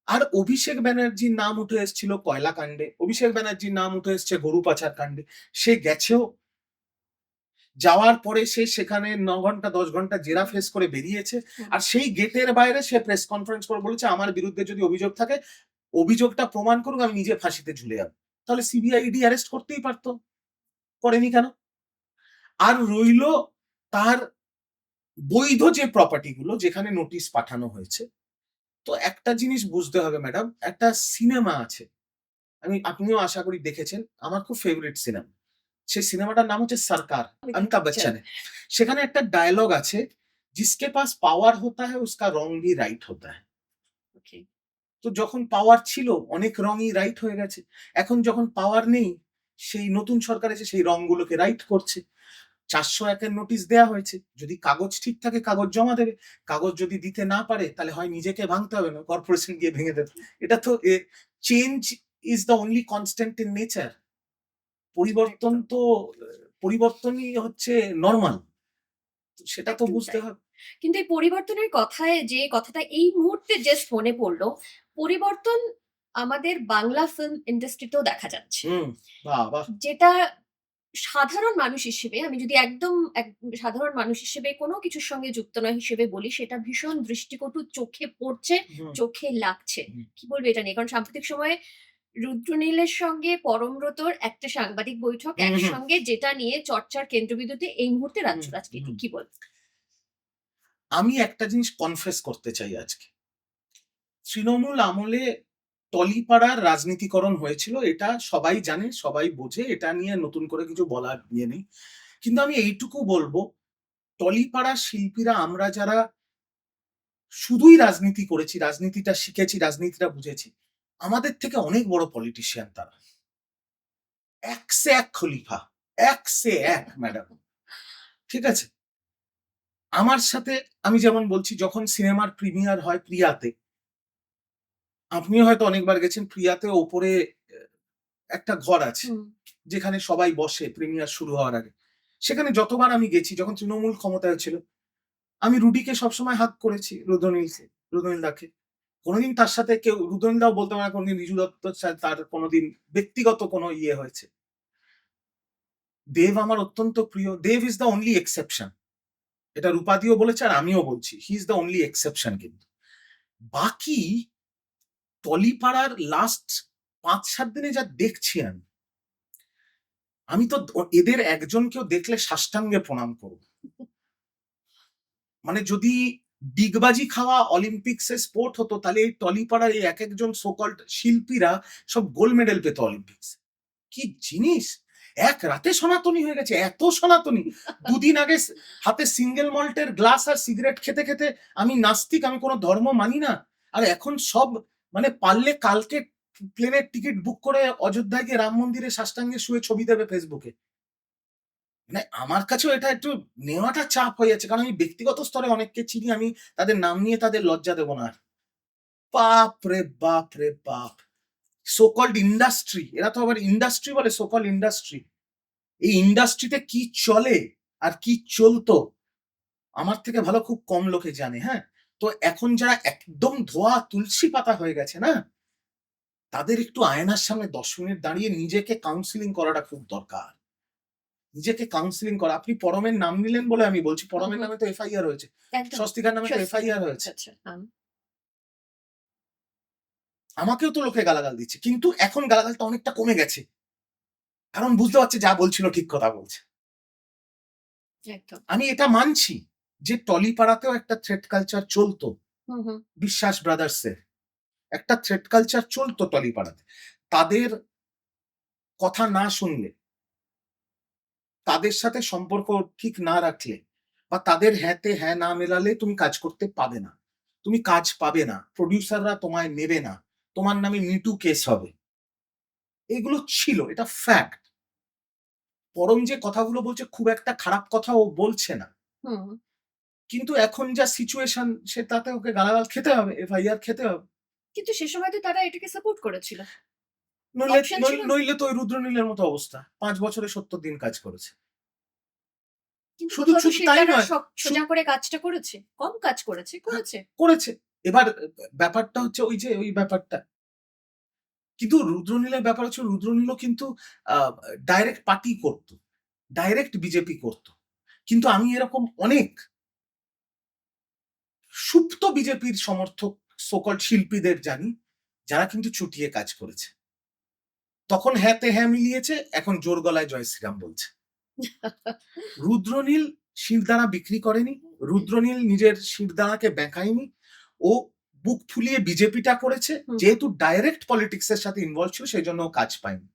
আর অভিষেক ব্যানার্জির নাম উঠে এসেছিল কয়লা কাণ্ডে, অভিষেক ব্যানার্জির নাম উঠে এসছে গরু পাচার কাণ্ডে, সে গেছেও, যাওয়ার পরে সে সেখানে 9 ঘন্টা 10 ঘন্টা জেরা ফেস করে বেরিয়েছে, আর সেই গেটের বাইরে সে প্রেস কনফারেন্স করে বলেছে আমার বিরুদ্ধে যদি অভিযোগ থাকে, অভিযোগটা প্রমাণ করুক, আমি নিজে ফাঁসিতে ঝুলে যাব। তাহলে সিবিআই ইডি অ্যারেস্ট করতেই পারতো, করেনি কেন? আর রইল তার বৈধ যে প্রপার্টি গুলো যেখানে নোটিশ পাঠানো হয়েছে। তো একটা জিনিস বুঝতে হবে ম্যাডাম, একটা সিনেমা আছে, আপনিও আশা করি দেখেছেন, আমার খুব ফেভারিট সিনেমা, সেই সিনেমাটার নাম হচ্ছে সরকার, অমিতাভ অমিতাভ বচ্চন। বচ্চনের। সেখানে একটা ডায়লগ আছে, जिसके पास पावर होता है उसका रॉन्ग भी राइट होता है। ওকে। তো যখন পাওয়ার ছিল অনেক রঙই রাইট হয়ে গেছে, এখন যখন পাওয়ার নেই সেই নতুন সরকার এসে সেই রংগুলোকে রাইট করছে। 401-এর নোটিশ দেয়া হয়েছে, যদি কাগজ ঠিক থাকে কাগজ জমা দেবে, কাগজ যদি দিতে না পারে তাহলে হয় নিজেকে ভাঙতে হবে না কর্পোরেশন গিয়ে ভেঙে দেবে। এটা তো change is the only constant in nature. পরিবর্তন একদম। তো পরিবর্তনই হচ্ছে নর্মাল, সেটা তো একদম বুঝতে তাই। হবে। কিন্তু এই পরিবর্তনের কথায় যে কথাটা এই মুহূর্তে জাস্ট মনে পড়লো, পরিবর্তন আমাদের বাংলা ফিল্ম ইন্ডাস্ট্রিতেও দেখা যাচ্ছে। হুম, বাহ বাহ। যেটা সাধারণ মানুষ হিসেবে আমি যদি একদম সাধারণ মানুষ হিসেবে কোনো কিছুর সঙ্গে যুক্ত নয় হিসেবে বলি, সেটা ভীষণ দৃষ্টিকটু চোখে পড়ছে, হুম, চোখে লাগছে। হুম, কি বলবো এটা নিয়ে? কারণ সাম্প্রতিক সময়ে রুদ্রনীলের সঙ্গে পরমব্রতর একটা সাংবাদিক বৈঠক হুম, হুম, একসঙ্গে, যেটা নিয়ে চর্চার কেন্দ্রবিন্দুতে এই মুহূর্তে রাজ্য হুম, রাজনীতি। হুম। কি বলবো? আমি একটা জিনিস কনফেস করতে চাই আজকে। তৃণমূল আমলে টলিপাড়ার রাজনীতিকরণ হয়েছিল, এটা সবাই জানে, সবাই বোঝে, এটা নিয়ে নতুন করে কিছু বলার ইয়ে নেই। কিন্তু আমি এইটুকু বলবো, টলিপাড়ার শিল্পীরা আমরা যারা শুধুই রাজনীতি করেছি, রাজনীতিটা শিখেছি, রাজনীতিটা বুঝেছি, আমাদের থেকে অনেক বড় পলিটিশিয়ান তারা। এক সে এক খলিফা, এক সে এক ম্যাডাম। ঠিক আছে? আমার সাথে আমি যেমন বলছি, যখন সিনেমার প্রিমিয়ার হয় প্রিয়াতে, আপনিও হয়তো অনেকবার গেছেন, প্রিয়াতে ওপরে একটা ঘর আছে হুম। যেখানে সবাই বসে প্রিমিয়ার শুরু হওয়ার আগে। সেখানে যতবার আমি গেছি, যখন তৃণমূল ক্ষমতায় ছিল, আমি রুডিকে সবসময় হাত করেছি, রুদ্রনীল দাকে। কোনোদিন তার সাথে কেউ, রুদ্রনীল দাও বলতে পারে না কোনোদিন রিজু দত্তর সাথে তার কোনোদিন ব্যক্তিগত কোনো ইয়ে হয়েছে। দেব আমার অত্যন্ত প্রিয়। দেব ইজ দ্য অনলি এক্সেপশন। এটা রূপাদিও বলেছে আর আমিও বলছি, he is the only exception. কিন্তু বাকি টলিপাড়ার লাস্ট 5-7 দিনে যা দেখছি আমি তো এদের একজনকেও দেখলে সাষ্টাঙ্গে প্রণাম করব। মানে যদি ডিগবাজি খাওয়া অলিম্পিক্সে স্পোর্ট হতো, তাহলে এই টলিপাড়ার এই এক একজন সোকল্ড শিল্পীরা সব গোল্ড মেডেল পেত অলিম্পিক্স। কি জিনিস! এক রাতে সনাতনী হয়ে গেছে, এত সনাতনী। দুদিন আগে হাতে সিঙ্গেল মল্টের গ্লাস আর সিগারেট খেতে খেতে আমি নাস্তিক, আমি কোনো ধর্ম মানি না, আর এখন সব মানে পারলে কালকে প্লেনের টিকিট বুক করে অযোধ্যায় গিয়ে রাম মন্দিরে সাষ্টাঙ্গে শুয়ে ছবি দেবে ফেসবুকে। মানে আমার কাছেও এটা একটু নেওয়াটা চাপ হয়ে যাচ্ছে, কারণ আমি ব্যক্তিগত স্তরে অনেককে চিনি, আমি তাদের নাম নিয়ে তাদের লজ্জা দেবো না আর। বাপ রে বাপ রে বাপ! সোকল্ড ইন্ডাস্ট্রি, এরা তো আবার ইন্ডাস্ট্রি বলে, সোকল্ড ইন্ডাস্ট্রি। এই ইন্ডাস্ট্রিতে কি চলে আর কি চলতো আমার থেকে ভালো খুব কম লোকে জানে। হ্যাঁ, তো এখন যারা একদম ধোয়া তুলসী পাতা হয়ে গেছে না, তাদের একটু আয়নার সামনে 10 মিনিট দাঁড়িয়ে নিজেকে কাউন্সিলিং করাটা খুব দরকার। নিজেকে কাউন্সিলিং করা। আপনি পরমের নাম নিলেন বলে আমি বলছি, পরমের হুম, নামে তো এফআইআর হয়েছে, একদম। স্বস্তিকার নামে তো স্বস্তিকা এফআইআর হয়েছে। আচ্ছা, আমাকেও তো লোকে গালাগাল দিচ্ছে, কিন্তু এখন গালাগালটা অনেকটা কমে গেছে, কারণ বুঝতে পারছে যা বলছিল ঠিক কথা বলছে। একদম। আমি এটা মানছি যে টলিপাড়াতেও একটা থ্রেড কালচার চলতো, হুম, হুম। বিশ্বাস ব্রাদার্সের একটা থ্রেড কালচার চলতো টলিপাড়াতে। তাদের কথা না শুনলে, তাদের সাথে সম্পর্ক ঠিক না রাখলে, বা তাদের হ্যাঁতে হ্যাঁ না মেলালে তুমি কাজ করতে পাবে না, তুমি কাজ পাবে না, প্রডিউসাররা তোমায় নেবে না, তোমার নামে মিটু কেস হবে। এগুলো ছিল, এটা ফ্যাক্ট। পরম যে কথাগুলো বলছে খুব একটা খারাপ কথা ও বলছে না, হুম। কিন্তু এখন যা সিচুয়েশন সে তাতে ওকে গালাগাল খেতে হবে, এফআইআর খেতে হবে। কিন্তু সে সময় তো তারা এটাকে সাপোর্ট করেছিল। নইলে অপশন ছিল না। নইলে তো ওই রুদ্রনীলের মতো অবস্থা, 5 বছরে 70 দিন কাজ করেছে। কিন্তু শুধু কোথাও তো শুধু সে তাই তারা নয়, সোজা করে কাজটা করেছে। কম কাজ করেছে, করেছে। করেছে। এবার ব্যাপারটা হচ্ছে ওই যে ওই ব্যাপারটা, কিন্তু রুদ্রনীলের ব্যাপার হচ্ছে রুদ্রনীলও কিন্তু ডাইরেক্ট পার্টি করত, ডাইরেক্ট বিজেপি করত। কিন্তু আমি এরকম অনেক সুপ্ত বিজেপির সমর্থক সোকল্ড শিল্পীদের জানি, যারা কিন্তু চুটিয়ে কাজ করেছে। তখন হ্যাঁতে হ্যাঁ মিলিয়েছে, এখন জোর গলায় জয় শ্রীরাম বলছে। রুদ্রনীল শিরদাঁড়া বিক্রি করেনি, রুদ্রনীল নিজের শিরদাঁড়াকে বেঁকায়নি, ও বুক ফুলিয়ে বিজেপিটা করেছে। হুম। যেহেতু ডাইরেক্ট পলিটিক্স এর সাথে ইনভলভ ছিল, সেই জন্য ও কাজ পায়নি।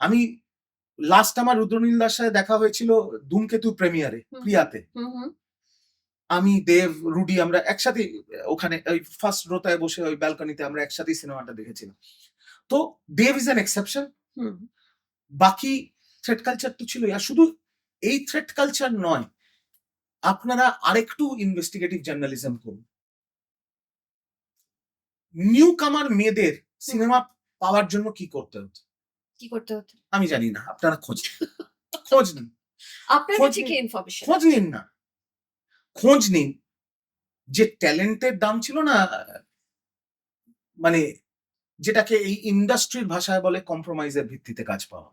আমি লাস্ট আমার রুদ্রনীল দাস সাথে দেখা হয়েছিল ধূমকেতু প্রেমিয়ারে হুম। প্রিয়াতে। হুম হুম আমি, দেব, রুডি আমরা একসাথে ওখানে ওই ফার্স্ট রোতায় বসে ওই ব্যালকনিতে আমরা একসাথেই সিনেমাটা দেখেছিলাম। তো দেব ইজ অ্যান এক্সেপশন। হুম বাকি থ্রেড কালচার তো ছিলই। আর শুধু এই থ্রেড কালচার নয়, আপনারা আরেকটু ইনভেস্টিগেটিভ জার্নালিজম করুন। নিউ কামার মেয়েদের সিনেমা পাওয়ার জন্য কি করতে হতো কি করতে হতো? আমি জানি না, আপনারা খোঁজ নিন, আপনার খোঁজ কাছে নিন। কি ইনফরমেশন? খোঁজ নিন না, খোঁজ নিন। যে ট্যালেন্টের দাম ছিল না, মানে যেটাকে এই ইন্ডাস্ট্রির ভাষায় বলে কম্প্রোমাইজের ভিত্তিতে কাজ পাওয়া।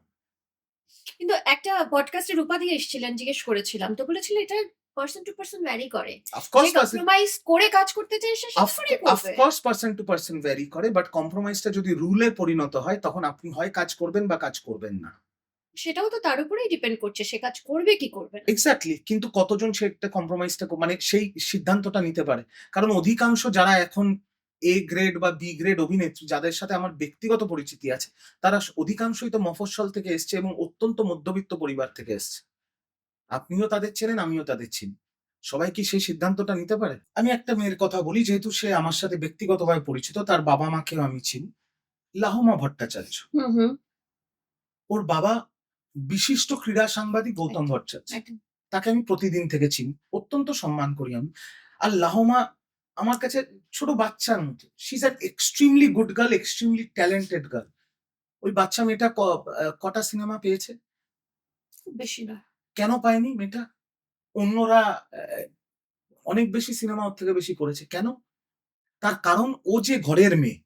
কিন্তু একটা পডকাস্টে রূপা দিয়ে এসেছিলেন, জিজ্ঞেস করেছিলাম, তো বলেছিল এটা পারসন টু পারসন ভ্যারি করে। যে অফকোর্স কম্প্রোমাইজ করে কাজ করতে চায় সে সেটা করেই করবে। Of course person to person vary করে, বাট কম্প্রোমাইজটা যদি রুলে পরিণত হয় তখন আপনি হয় কাজ করবেন বা কাজ করবেন না। সেটাও তো তার উপরেই ডিপেন্ড করছে সে কাজ করবে কি করবে না। এক্স্যাক্টলি। কিন্তু কতজন সেটা কম্প্রোমাইজটা মানে সেই সিদ্ধান্তটা নিতে পারে? কারণ অধিকাংশ যারা এখন এ গ্রেড বা বি গ্রেড অভিনেত্রী, যাদের সাথে আমার ব্যক্তিগত পরিচিতি আছে, তারা অধিকাংশই তো মফস্বল থেকে এসছে এবং অত্যন্ত মধ্যবিত্ত পরিবার থেকে এসছে। আপনিও তাদের চেনেন, আমিও তাদের চিনি। সবাই কি সেই সিদ্ধান্তটা নিতে পারে? আমি একটা মেয়ের কথা বলি, যেহেতু সে আমার সাথে ব্যক্তিগতভাবে পরিচিত, তার বাবা মাকেও আমি চিনি। লাহুমা ভট্টাচার্য। হুম ওর বাবা বিশিষ্ট ক্রীড়া সাংবাদিক গৌতম ভট্টাচার্য। একদম। তাকে আমি প্রতিদিন থেকে চিনি, অত্যন্ত সম্মান করি আমি। আর লাহমা আমার কাছে ছোট বাচ্চার মতো। She is an extremely good girl, extremely talented girl. ওই বাচ্চা মেয়েটা কটা সিনেমা পেয়েছে? খুব বেশি না। কেন পায়নি মেয়েটা? অন্যরা অনেক বেশি সিনেমা ওর থেকে বেশি করেছে। কেন? তার কারণ ও যে ঘরের মেয়ে,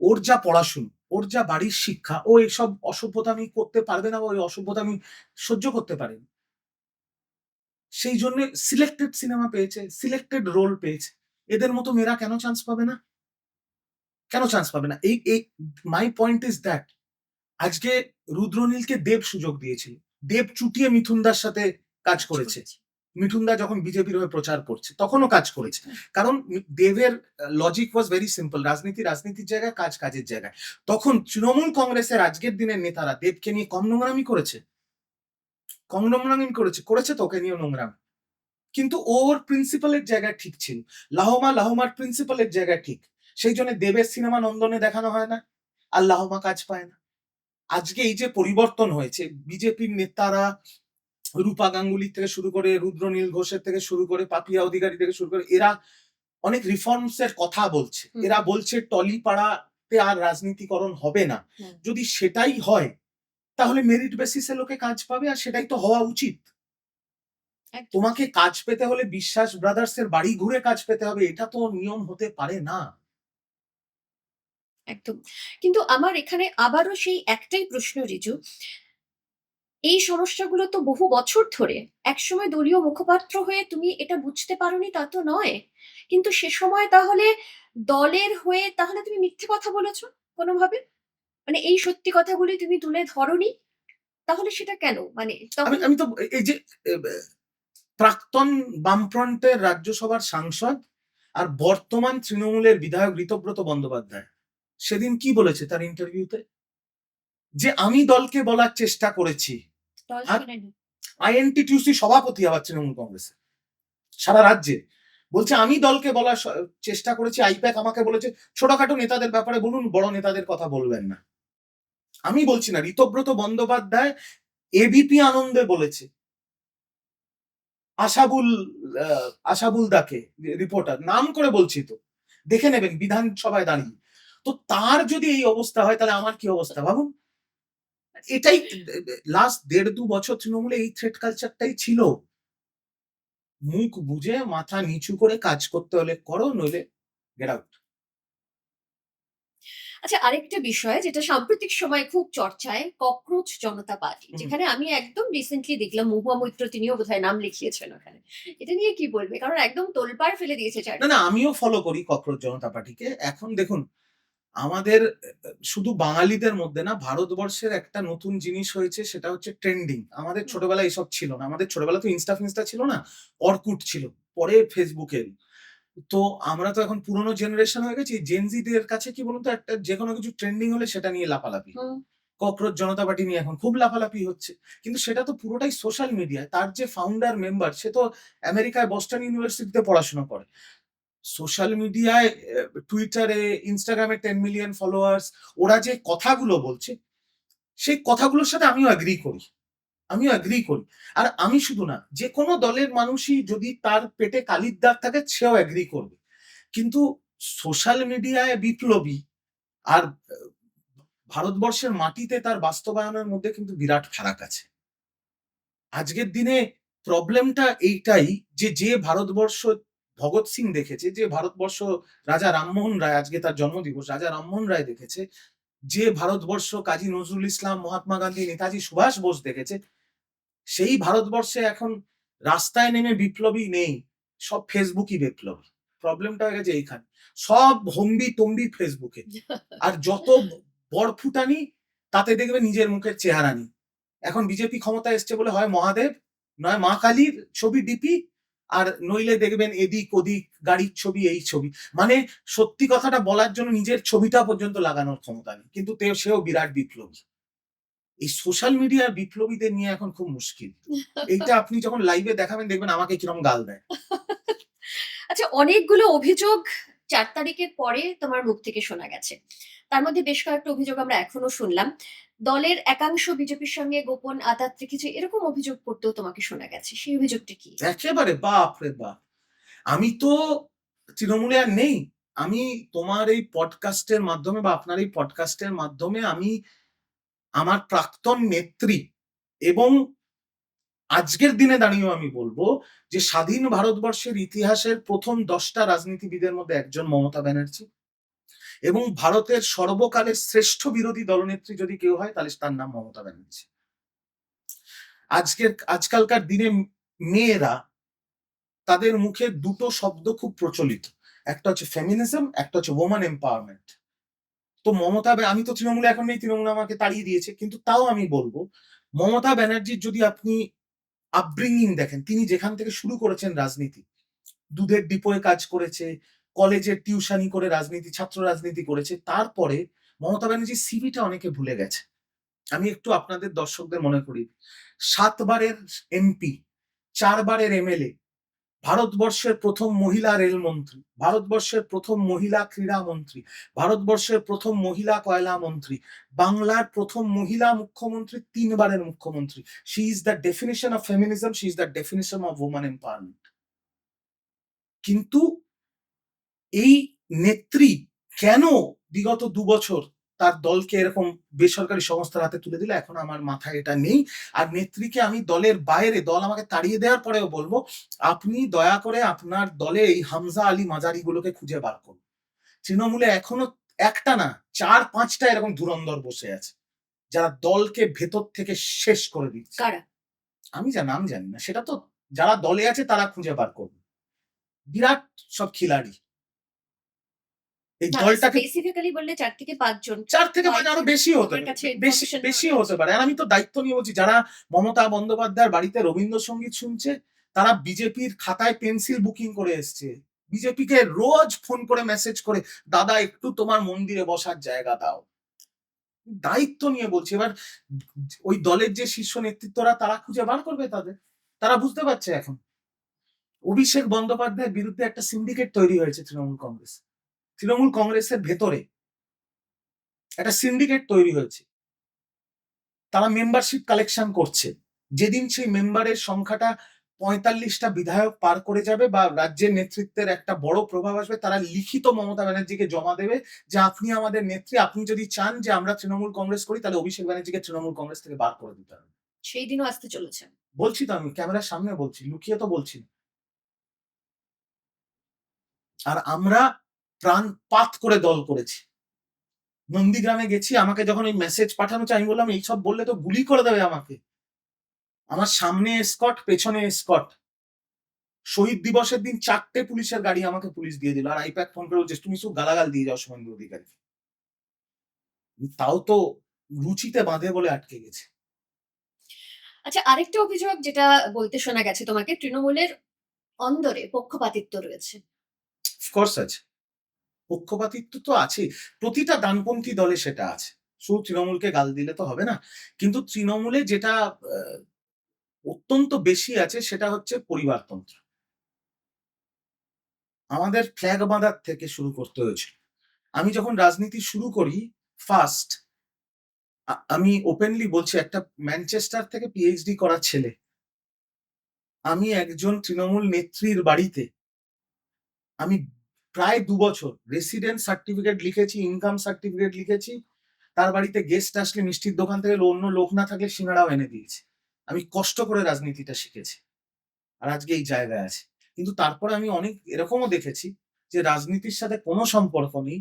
ওর যা পড়াশুনো, ওর যা বাড়ির শিক্ষা, ও এসব অসভ্যতামি করতে পারবে না, ওই অসভ্যতামি সহ্য করতে পারে না। সেই জন্য সিলেক্টেড সিনেমা পেয়েছে, সিলেক্টেড রোল পেয়েছে। এদের মতো মেয়েরা কেন চান্স পাবে না? কেন চান্স পাবে না? এই এই মাই পয়েন্ট ইজ দ্যাট আজকে রুদ্রনীলকে দেব সুযোগ দিয়েছিল। দেব চুটিয়ে মিঠুন দার সাথে কাজ করেছে। মিঠুন দা যখন বিজেপির হয়ে প্রচার করছে তখনও কাজ করেছে। কারণ দেবের লজিক ওয়াজ ভেরি সিম্পল, রাজনীতি রাজনীতির জায়গায়, কাজ কাজের জায়গায়। তখন তৃণমূল কংগ্রেসের আজকের দিনের নেতারা দেবকে নিয়ে কম নোংরামি করেছে? কম নোংরামি করেছে তো ওকে নিয়ে নোংরামি। কিন্তু ওর প্রিন্সিপালের জায়গায় ঠিক ছিল। লাহমার প্রিন্সিপালের জায়গায় ঠিক। সেই জন্য দেবের সিনেমা নন্দনে দেখানো হয় না, আর লাহমা কাজ পায় না। আজকে এই যে পরিবর্তন হয়েছে, বিজেপির নেতারা রূপা গাঙ্গুলি থেকে শুরু করে, রুদ্রনীল ঘোষের থেকে শুরু করে, পাপিয়া অধিকারী থেকে শুরু করে, এরা অনেক রিফর্মস এর কথা বলছে। এরা বলছে টলিপাড়াতে আর রাজনীতিকরণ হবে না। যদি সেটাই হয় তাহলে মেরিট বেসিসে লোকে কাজ পাবে, আর সেটাই তো হওয়া উচিত। তোমাকে কাজ পেতে হলে বিশ্বাস ব্রাদার্স এর বাড়ি ঘুরে কাজ পেতে হবে, এটা তো নিয়ম হতে পারে না। একদম। কিন্তু আমার এখানে আবারও সেই একটাই প্রশ্ন, রিজু, এই সমস্যাগুলো তো বহু বছর ধরে। একসময় দলীয় মুখপাত্র হয়ে তুমি এটা বুঝতে পারোনি তা তো নয়, কিন্তু সে সময় তাহলে দলের হয়ে তাহলে তুমি মিথ্যে কথা বলেছো কোনোভাবে? মানে এই সত্যি কথাগুলি তুমি তুলে ধরোনি, তাহলে সেটা কেন? মানে তখন আমি তো এই যে প্রাক্তন বামফ্রন্টের রাজ্যসভার সাংসদ আর বর্তমান তৃণমূলের বিধায়ক ঋতব্রত বন্দ্যোপাধ্যায় সেদিন কি বলেছে তার ইন্টারভিউতে? যে আমি দলকে বলার চেষ্টা করেছি। দল আর শোনেনি। আইএনটিটিউসি সভাপতি আবার তৃণমূল কংগ্রেসে সারা রাজ্যে, বলছে আমি দলকে বলার চেষ্টা করেছি। আইপ্যাক আমাকে বলেছে ছোটখাটো নেতাদের ব্যাপারে বলুন, বড় নেতাদের কথা বলবেন না। আমি বলছি না, ঋতব্রত বন্দ্যোপাধ্যায় এবিপি আনন্দে বলেছে আশাবুল দাকে, রিপোর্টার নাম করে বলছি, তো দেখে নেবেন বিধানসভায় দাঁড়িয়ে। তো তার যদি এই অবস্থা হয় তাহলে আমার কি অবস্থা ভাবুন। এটাই লাস্ট 1.5-2 বছর তৃণমূলে এই থ্রেড কালচারটাই ছিল। মুখ বুঝে মাথা নিচু করে কাজ করতে হলে করো, নইলে গেট আউট। আচ্ছা, আরেকটা বিষয় যেটা সাম্প্রতিক সময়ে খুব চর্চায়, ককরোচ জনতা পার্টি, যেখানে আমি একদম রিসেন্টলি দেখলাম মহুয়া মৈত্র, তিনিও বোধহয় নাম লিখিয়েছেন ওখানে। এটা নিয়ে কি বলবে? কারণ একদম তোলপাড় ফেলে দিয়েছে না চারদিকে। না, আমিও ফলো করি ককরোচ জনতা পার্টিকে। এখন দেখুন, আমাদের শুধু বাঙালিদের মধ্যে না, ভারতবর্ষের একটা নতুন জিনিস হয়েছে, সেটা হচ্ছে ট্রেন্ডিং। আমাদের ছোটবেলায় এসব ছিল না। আমাদের ছোটবেলা তো ইনস্টা ছিল না, অর্কুট ছিল, পরে ফেসবুকে। তো আমরা তো এখন পুরোনো জেনারেশন হয়ে গেছি। জেনজিদের কাছে কি বলুন তো, একটা যে কোনো কিছু ট্রেন্ডিং হলে সেটা নিয়ে লাফালাফি। ককরোচ জনতা পার্টি নিয়ে এখন খুব লাফালাফি হচ্ছে, কিন্তু সেটা তো পুরোটাই সোশ্যাল মিডিয়ায়। তার যে ফাউন্ডার মেম্বার সে তো আমেরিকায় বস্টন ইউনিভার্সিটিতে পড়াশোনা করে। সোশ্যাল মিডিয়ায়, টুইটারে, ইনস্টাগ্রামে 10 মিলিয়ন ফলোয়ার্স, ওরা যে কথাগুলো বলছে সেই কথাগুলোর সাথে আমিও অ্যাগ্রি করি। আর আমি শুধু না, যে কোনো দলের মানুষই যদি তার পেটে কালির দাগ থাকে সেও অ্যাগ্রি করবে। কিন্তু সোশ্যাল মিডিয়ায় বিপ্লবী আর ভারতবর্ষের মাটিতে তার বাস্তবায়নের মধ্যে কিন্তু বিরাট ফারাক আছে। আজকের দিনে প্রবলেমটা এইটাই যে যে ভারতবর্ষ ভগৎ সিং দেখেছে, যে ভারতবর্ষ রাজা রামমোহন রায়, আজকে তার জন্মদিবস, রাজা রামমোহন রায় দেখেছে, যে ভারতবর্ষ কাজী নজরুল ইসলাম, মহাত্মা গান্ধী, নেতাজি সুভাষ বোস দেখেছে, সেই ভারতবর্ষে এখন রাস্তায় নেমে বিপ্লবী নেই, সব ফেসবুকই বিপ্লবী। প্রবলেমটা হয়ে গেছে এইখানে, সব হম্বি তম্বি ফেসবুকে। আর যত বরফুটানি তাতে দেখবে নিজের মুখের চেহারা নেই। এখন বিজেপি ক্ষমতায় এসছে বলে হয় মহাদেব, নয় মা কালীর ছবি ডিপি, আর নইলে দেখবেন এদিক ওদিক গাড়ির ছবি, এই ছবি। মানে সত্যি কথাটা বলার জন্য নিজের ছবিটা পর্যন্ত লাগানোর ক্ষমতা নেই, কিন্তু সেও বিরাট বিপ্লবী। এই সোশ্যাল মিডিয়ার বিপ্লবীদের নিয়ে এখন খুব মুশকিল। এইটা আপনি যখন লাইভে দেখাবেন দেখবেন আমাকে কিরম গাল দেয়। আচ্ছা, অনেকগুলো অভিযোগ 4 তারিখের পরে তোমার মুখ থেকে শোনা গেছে। তার মধ্যে বেশ কয়েকটা অভিযোগ আমরা এখনো শুনলাম। দলের একাংশ বিজেপির সঙ্গে গোপন আঁতাত রেখেছে, এরকম অভিযোগ করতেও তোমাকে শোনা গেছে। সেই অভিযোগটা কি? একেবারে বাপ রে বাপ, আমি তো তৃণমূলে আর নেই। আমি তোমার এই পডকাস্টের মাধ্যমে বা আপনার এই পডকাস্টের মাধ্যমে আমি আমার প্রাক্তন নেত্রী এবং আজকের দিনে দাঁড়িয়েও আমি বলবো যে স্বাধীন ভারতবর্ষের ইতিহাসের প্রথম 10টা রাজনীতিবিদের মধ্যে একজন মমতা ব্যানার্জি, এবং ভারতের সর্বকালের শ্রেষ্ঠ বিরোধী দলনেত্রী যদি কেউ হয় তাহলে তার নাম মমতা ব্যানার্জি। আজকালকার দিনে মেয়েরা, তাদের মুখে দুটো শব্দ খুব প্রচলিত, একটা হচ্ছে ফেমিনিজম, একটা হচ্ছে ওম্যান এম্পাওয়ারমেন্ট। তো আমি তো তৃণমূলে এখন নেই, তৃণমূল আমাকে তাড়িয়ে দিয়েছে, কিন্তু তাও আমি বলবো মমতা ব্যানার্জির যদি আপনি আপব্রিঙ্গিং দেখেন, তিনি যেখান থেকে শুরু করেছেন রাজনীতি, দুধের ডিপোয় কাজ করেছে, কলেজের টিউশনি করে রাজনীতি, ছাত্র রাজনীতি করেছে, তারপরে মমতা ব্যানার্জির সিভিটা অনেকে ভুলে গেছে। আমি একটু আপনাদের দর্শকদের মনে করি, 7 বারের এমপি, 4 বারের এমএলএ, ভারতবর্ষের প্রথম মহিলা রেলমন্ত্রী, ভারতবর্ষের প্রথম মহিলা ক্রীড়া মন্ত্রী, ভারতবর্ষের প্রথম মহিলা কয়লা মন্ত্রী, বাংলার প্রথম মহিলা মুখ্যমন্ত্রী, 3 বারের মুখ্যমন্ত্রী। She is the definition of feminism, she is the definition of woman empowerment. কিন্তু এই নেত্রী কেন বিগত 2 বছর তার দলকে এরকম বেসরকারি সংস্থার হাতে তুলে দিল, এখন আমার মাথায় এটা নেই। আর নেত্রীকে আমি দলের বাইরে, দল আমাকে তাড়িয়ে দেওয়ার পরেও বলবো, আপনি দয়া করে আপনার দলে এই হামজা আলী মাজারি গুলোকে খুঁজে বার করুন। তৃণমূলে এখনো একটা না, 4-5টা এরকম ধুরন্ধর বসে আছে যারা দলকে ভেতর থেকে শেষ করে দিচ্ছে। কারা? আমি নাম জানি না, সেটা তো যারা দলে আছে তারা খুঁজে বার করবে। বিরাট সব খিলাড়ি এই না, দলটাকে। স্পেসিফিক্যালি বললে 4 থেকে 5 জন। 4 থেকে 5, আরো বেশি হতে তোমার কাছে পারে, বেশি information বেশি রয়েছে। হতে পারে। আর আমি তো দায়িত্ব নিয়ে বলছি, যারা মমতা বন্দ্যোপাধ্যায়ের বাড়িতে রবীন্দ্রসঙ্গীত শুনছে তারা বিজেপির খাতায় পেন্সিল বুকিং করে এসছে, বিজেপিকে রোজ ফোন করে মেসেজ করে, দাদা একটু তোমার মন্দিরে বসার জায়গা দাও। দায়িত্ব নিয়ে বলছি। এবার ওই দলের যে শীর্ষ নেতৃত্বরা তারা খুঁজে বার করবে তাদের, তারা বুঝতে পারছে এখন অভিষেক বন্দ্যোপাধ্যায়ের বিরুদ্ধে একটা সিন্ডিকেট তৈরি হয়েছে তৃণমূল কংগ্রেসের ভেতরে একটা সিন্ডিকেট তৈরি হয়েছে, তারা মেম্বারশিপ কালেকশন করছে। যেদিন সেই মেম্বারের সংখ্যাটা 45টা বিধায়ক পার করে যাবে বা রাজ্যের নেতৃত্বের একটা বড় প্রভাব আসবে, তারা লিখিত মমতা ব্যানার্জিকে জমা দেবে যে আপনি আমাদের নেত্রী, আপনি যদি চান যে আমরা তৃণমূল কংগ্রেস করি তাহলে অভিষেক ব্যানার্জিকে তৃণমূল কংগ্রেস থেকে বার করে দিতে হবে। সেই দিনও আসতে চলেছে। বলছি তো, আমি ক্যামেরার সামনে বলছি, লুকিয়ে তো বলছি না। আর আমরা প্রাণপাত করে দল করেছি। নন্দীগ্রামে গেছি, আমাকে যখন ওই মেসেজ পাঠানো হচ্ছে আমি বললাম এইসব বললে তো গুলি করে দেবে আমাকে। আমার সামনে এসকর্ট, পেছনে এসকর্ট। শহীদ দিবসের দিন 4টে পুলিশের গাড়ি আমাকে পুলিশ দিয়ে দিল, আর আইপ্যাক ফোন করে বলছে তুমি শুধু গালাগাল দিয়ে যাও শুভেন্দু অধিকারী। তাও তো রুচিতে বাঁধে বলে আটকে গেছে। আচ্ছা, আরেকটা অভিযোগ যেটা বলতে শোনা গেছে তোমাকে, তৃণমূলের অন্দরে পক্ষপাতিত্ব রয়েছে। অফকোর্স আছে, পক্ষপাতিত্ব তো আছে, প্রতিটা ডানপন্থী দলে সেটা আছে। শুধু তৃণমূলকে গাল দিলে তো হবে না। কিন্তু তৃণমূলে যেটা অত্যন্ত বেশি আছে সেটা হচ্ছে পরিবারতন্ত্র। আমাদের ফ্ল্যাগ বাঁধার থেকে শুরু করতে হয়েছে। আমি যখন রাজনীতি শুরু করি ফার্স্ট, আমি ওপেনলি বলছি, একটা ম্যানচেস্টার থেকে পিএইচডি করা ছেলে, আমি একজন তৃণমূল নেত্রীর বাড়িতে আমি প্রায় ২ বছর রেসিডেন্ট সার্টিফিকেট লিখেছি, ইনকাম সার্টিফিকেট লিখেছি। তার বাড়িতে গেস্ট আসলে মিষ্টির দোকান থেকে অন্য লোক না থাকলে সিঙ্গাড়াও এনে দিয়েছি। আমি কষ্ট করে রাজনীতিটা শিখেছি। আর আজকে এই জায়গায় আছি। কিন্তু তারপরে আমি অনেক এরকমও দেখেছি যে রাজনীতির সাথে কোনো সম্পর্ক নেই।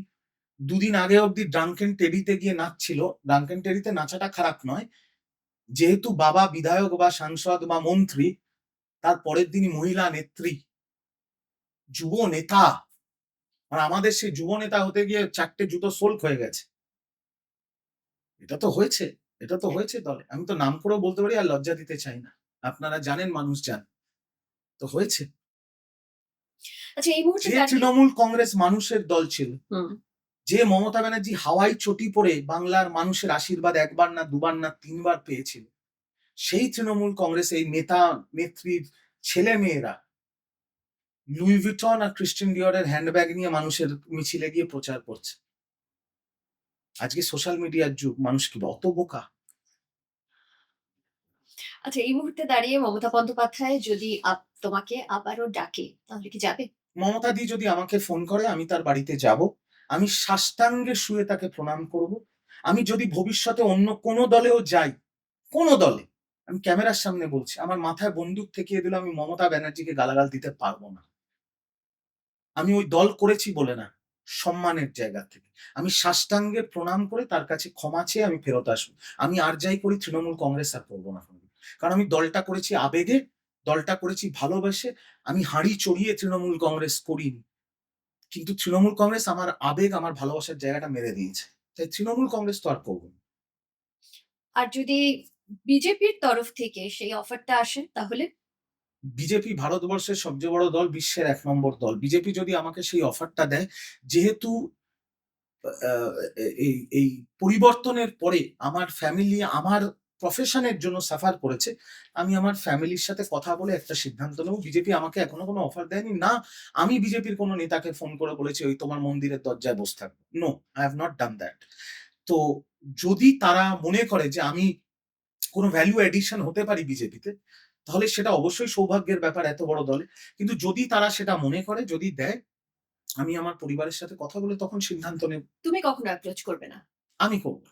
২ দিন আগে অব্দি ড্রাঙ্কেন টেরিতে গিয়ে নাচছিল। ড্রাঙ্কেন টেরিতে নাচাটা খারাপ নয়। যেহেতু বাবা বিধায়ক বা সাংসদ বা মন্ত্রী, তার পরের দিনই মহিলা নেত্রী, যুব নেতা। আর আমাদের সেই যুব নেতা হতে গিয়ে ৪ টে জুতো সোল্ক হয়ে গেছে। এটা তো হয়েছে। এটা তো হয়েছে দলে। আমি তো নাম করেও বলতে পারি, আর লজ্জা দিতে চাই না। আপনারা জানেন, মানুষ জানে। তো হয়েছে। আচ্ছা, এই মুহূর্তে যে দাঁড়িয়ে তৃণমূল কংগ্রেস মানুষের দল ছিল, হুম, যে মমতা ব্যানার্জি হাওয়াই চটি পরে বাংলার মানুষের আশীর্বাদ ১ বার না ২ বার না ৩ বার পেয়েছিল, সেই তৃণমূল কংগ্রেস এই নেতা নেত্রীর ছেলে মেয়েরা লুই ভিটন আর ক্রিস্টিয়ান ডিওরের হ্যান্ডব্যাগ নিয়ে মানুষের মিছিলে গিয়ে প্রচার করছে। আজকে সোশ্যাল মিডিয়ার যুগ, মানুষ কি অত বোকা? আচ্ছা, এই মুহূর্তে দাঁড়িয়ে মমতা বন্দ্যোপাধ্যায় যদি তোমাকে আবারও ডাকে, তাহলে কি যাবে? মমতা দি যদি আমাকে ফোন করে, আমি তার বাড়িতে যাব। আমি সাষ্টাঙ্গে শুয়ে তাকে প্রণাম করব। আমি যদি ভবিষ্যতে অন্য কোনো দলেও যাই, কোনো দলে, আমি ক্যামেরার সামনে বলছি, আমার মাথায় বন্দুক ঠেকিয়ে দিলে আমি মমতা ব্যানার্জিকে গালাগাল দিতে পারবো না। আমি ওই দল করেছি বলে না, সম্মানের জায়গা থেকে আমি সাষ্টাঙ্গে প্রণাম করে তার কাছে ক্ষমা চেয়ে আমি ফেরত আসবো। আমি আর যাই করি তৃণমূল কংগ্রেস আর করবো না। কারণ আমি দলটা করেছি আবেগে, দলটা করেছি ভালোবেসে। আমি হাঁড়ি চড়িয়ে তৃণমূল কংগ্রেস করিনি। কিন্তু তৃণমূল কংগ্রেস আমার আবেগ, আমার ভালোবাসার জায়গাটা মেরে দিয়েছে। তাই তৃণমূল কংগ্রেস তো আর করবো না। আর যদি বিজেপির তরফ থেকে সেই অফারটা আসে, তাহলে? বিজেপি ভারতবর্ষের সবচেয়ে বড় দল, বিশ্বের ১ নম্বর দল। বিজেপি যদি আমাকে সেই অফারটা দেয়, যেহেতু এই এই পরিবর্তনের পরে আমার ফ্যামিলি আমার প্রফেশনের জন্য সাফার করেছে, আমি আমার ফ্যামিলির সাথে কথা বলে একটা সিদ্ধান্ত নেব। বিজেপি আমাকে এখনো কোনো অফার দেয়নি। না, আমি বিজেপির কোনো নেতাকে ফোন করে বলেছি ওই তোমার মন্দিরের দরজায় বসে থাকবো। No, I have not done that. তো যদি তারা মনে করে যে আমি কোনো ভ্যালু এডিশন হতে পারি বিজেপিতে, তাহলে সেটা অবশ্যই সৌভাগ্যের ব্যাপার এত বড় দলে। কিন্তু যদি তারা সেটা মনে করে, যদি দেয়, আমি আমার পরিবারের সাথে কথা বলে তখন সিদ্ধান্ত নেব। তুমি কখনো অ্যাপ্রোচ করবে না? আমি করব।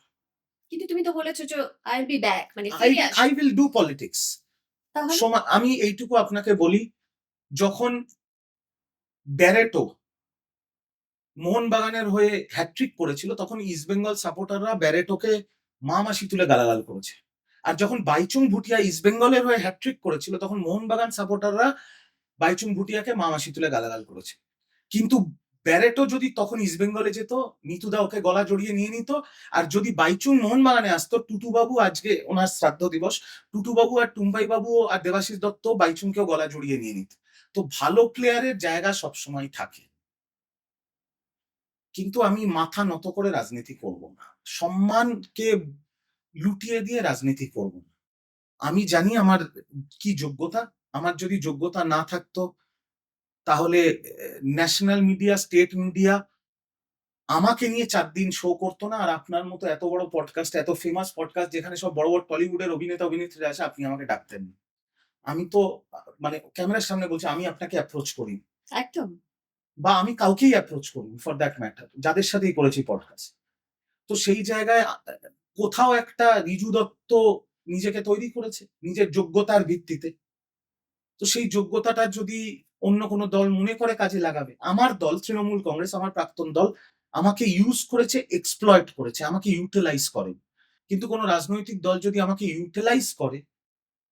কিন্তু তুমি তো বলেছো যে আই উইল বি ব্যাক, মানে I ফিরে I আসবো। will do politics. তাহলে? আমি এইটুকু আপনাকে বলি, যখন ব্যারেটো মোহনবাগানের হয়ে হ্যাট্রিক করেছিল, তখন ইস্ট বেঙ্গল সাপোর্টাররা ব্যারেটোকে মা মাসি তুলে গালাগাল করেছে। আর যখন বাইচুং ভুটিয়া ইস্ট বেঙ্গলের হয়ে হ্যাট্রিক করেছিল, তখন মোহনবাগান সাপোর্টাররা বাইচুং ভুটিয়াকে মা মাসি তুলে গালাগাল করেছে। কিন্তু ব্যারেটো যদি তখন ইস্ট বেঙ্গলে যেত, নিতুদা ওকে গলা জড়িয়ে নিয়ে নিত। আর যদি বাইচুং মোহনবাগানে আসতো, টুটুবাবু, আজকে ওনার শ্রাদ্ধ দিবস, টুটুবাবু আর টুম্পাই বাবু আর দেবাশিস দত্ত বাইচুংকেও গলা জড়িয়ে নিয়ে নিত। তো ভালো প্লেয়ারের জায়গা সবসময় থাকে। কিন্তু আমি মাথা নত করে রাজনীতি করব না। সম্মানকে লুটিয়ে দিয়ে রাজনীতি করব না। আমি জানি আমার কি যোগ্যতা। আমার যদি যোগ্যতা না থাকতো, তাহলে ন্যাশনাল মিডিয়া, স্টেট মিডিয়া আমাকে নিয়ে ৪ দিন শো করতো না। আর আপনার মতো এত বড় পডকাস্ট, এত ফেমাস পডকাস্ট, যেখানে সব বড় বড় টলিউডের অভিনেতা অভিনেত্রীরা আসে, আপনি আমাকে ডাকতেন না। আমি তো মানে ক্যামেরার সামনে বলছি, আমি আপনাকে অ্যাপ্রোচ করি, একদম। বা আমি কাউকেই অ্যাপ্রোচ করি ফর দ্যাট ম্যাটার, যাদের সাথেই করেছি পডকাস্ট। তো সেই জায়গায় কোথাও একটা রিজু দত্ত নিজেকে তৈরি করেছে নিজের যোগ্যতার ভিত্তিতে। তো সেই যোগ্যতাটা যদি অন্য কোনো দল মনে করে কাজে লাগাবে, আমার দল তৃণমূল কংগ্রেস, আমার প্রাক্তন দল, আমাকে ইউজ করেছে, এক্সপ্লয়েট করেছে, আমাকে ইউটিলাইজ করে। কিন্তু কোনো রাজনৈতিক দল যদি আমাকে ইউটিলাইজ করে,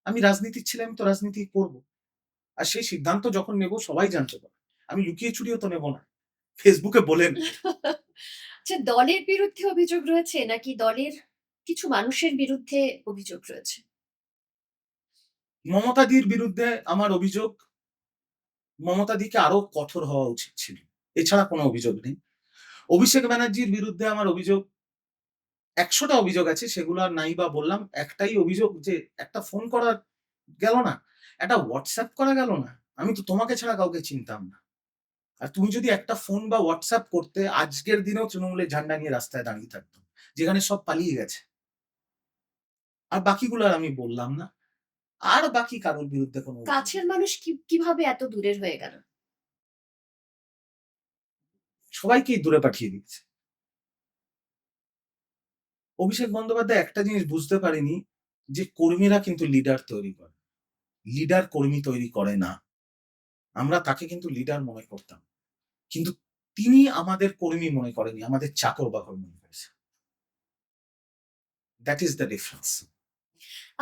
আমি রাজনীতির ছেলে, আমি তো রাজনীতি করব। আর সেই সিদ্ধান্ত যখন নেব সবাই জানতে পারে। আমি লুকিয়ে চুরিও তো নেব না, ফেসবুকে বলেন। আচ্ছা, দলের বিরুদ্ধে অভিযোগ রয়েছে নাকি দলের কিছু মানুষের বিরুদ্ধে অভিযোগ রয়েছে? মমতাদির বিরুদ্ধে আমার অভিযোগ, মমতাদিকে আরো কঠোর হওয়া উচিত ছিল। এছাড়া কোনো অভিযোগ নেই। অভিষেক ব্যানার্জির বিরুদ্ধে আমার অভিযোগ, 100টা অভিযোগ আছে, সেগুলো আর নাই বা বললাম। একটাই অভিযোগ যে একটা ফোন করা গেল না, একটা WhatsApp করা গেল না। আমি তো তোমাকে ছাড়া কাউকে চিনতাম না। আর তুমি যদি একটা ফোন বা WhatsApp করতে, আজকের দিনেও তৃণমূলের ঝান্ডা নিয়ে রাস্তায় দাঁড়িয়ে থাকতাম। যেখানে সব পালিয়ে গেছে। আর বাকিগুলো আর আমি বললাম না। আর বাকি কারোর বিরুদ্ধে কোনো অভিযোগ কাছের মানুষ কিভাবে এত দূরের হয়ে গেল? সবাইকেই দূরে পাঠিয়ে দিচ্ছে। অভিষেক বন্দ্যোপাধ্যায় একটা জিনিস বুঝতে পারেনি যে কর্মীরা কিন্তু লিডার তৈরি করে। লিডার কর্মী তৈরি করে না। আমরা তাকে কিন্তু লিডার মনে করতাম। কিন্তু তিনি আমাদের কর্মী মনে করেনি, আমাদের চাকর-বাকর মনে করেছে। That is the difference.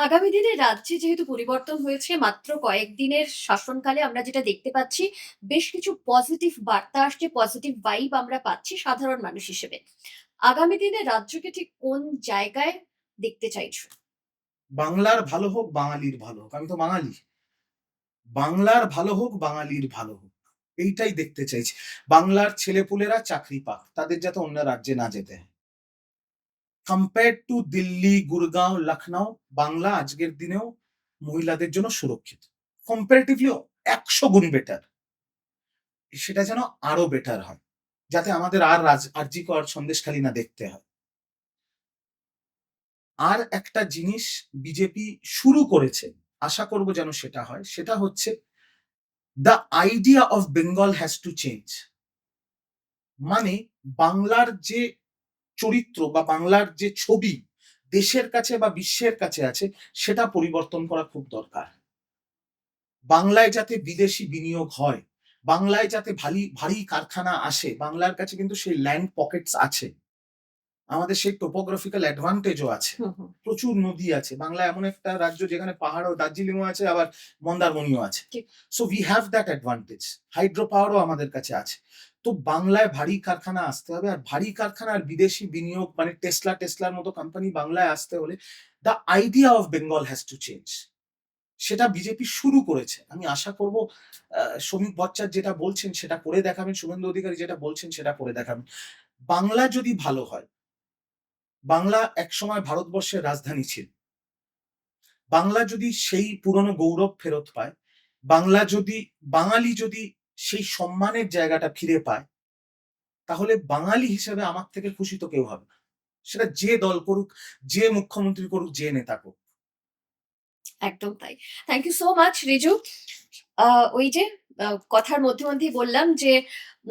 আগামী দিনে রাজ্যে যেহেতু পরিবর্তন হয়েছে, মাত্র কয়েকদিনের শাসনকালে আমরা যেটা দেখতে পাচ্ছি, বেশ কিছু পজিটিভ বার্তা আসছে, পজিটিভ ভাইব আমরা পাচ্ছি সাধারণ মানুষ হিসেবে। আগামী দিনে রাজ্যকে ঠিক কোন জায়গায় দেখতে চাইছো? বাংলার ভালো হোক, বাঙালির ভালো হোক। আমি তো বাঙালি। বাংলার ভালো হোক, বাঙালির ভালো হোক। এইটাই দেখতে চাইছি। বাংলার ছেলেপুলেরা চাকরি পাক। তাদের যাতে অন্য রাজ্যে না যেতে হয়। কম্পেয়ার্ড টু দিল্লি, গুরগাঁও, লখনউ, বাংলা আজকের দিনেও মহিলাদের জন্য সুরক্ষিত। কম্পারেটিভলি 100 গুণ বেটার। সেটা যেন আরো বেটার হয়। যাতে আমাদের আর আরজি কর সন্দেশখালী না দেখতে হয়। আর একটা জিনিস বিজেপি শুরু করেছে, আশা করব যেন সেটা হয়। সেটা হচ্ছে the idea of Bengal has to change. মানে বাংলার যে চরিত্র বা বাংলার যে ছবি দেশের কাছে বা বিশ্বের কাছে আছে, সেটা পরিবর্তন করা খুব দরকার। বাংলায় যাতে বিদেশি বিনিয়োগ হয়, বাংলায় যাতে ভারী ভারী কারখানা আসে। বাংলার কাছে কিন্তু সেই ল্যান্ড পকেটস আছে, আমাদের সেই টোপোগ্রাফিক্যাল অ্যাডভান্টেজও আছে, প্রচুর নদী আছে। বাংলা এমন একটা রাজ্য যেখানে পাহাড় ও দার্জিলিংও আছে, আবার মন্দারমণিও আছে। ঠিক। So we have that advantage. Hydro পাওয়ারও আমাদের কাছে আছে। তো বাংলায় ভারী কারখানা আসতে হবে, আর ভারী কারখানা আর বিদেশি বিনিয়োগ মানে টেসলার মতো কোম্পানি বাংলায় আসতে হলে the idea of Bengal has to change. সেটা বিজেপি শুরু করেছে। আমি আশা করব শ্রমিক ভট্টাচার্য যেটা বলছেন সেটা করে দেখাবেন, শুভেন্দু অধিকারী যেটা বলছেন সেটা করে দেখাবেন। বাংলা যদি ভালো হয়, বাংলা একসময় ভারতবর্ষের রাজধানী ছিল। বাংলা যদি সেই পুরনো গৌরব ফেরত পায়, বাঙালি যদি সেই সম্মানের জায়গাটা ফিরে পায়, তাহলে বাঙালি হিসেবে আমার থেকে খুশি তো কেউ হবে না। সেটা যে দল করুক, যে মুখ্যমন্ত্রী করুক, যে নেতা করুক। একদম তাই। Thank you so much Riju. ওই যে কথার মধ্যে মধ্যেই বললাম যে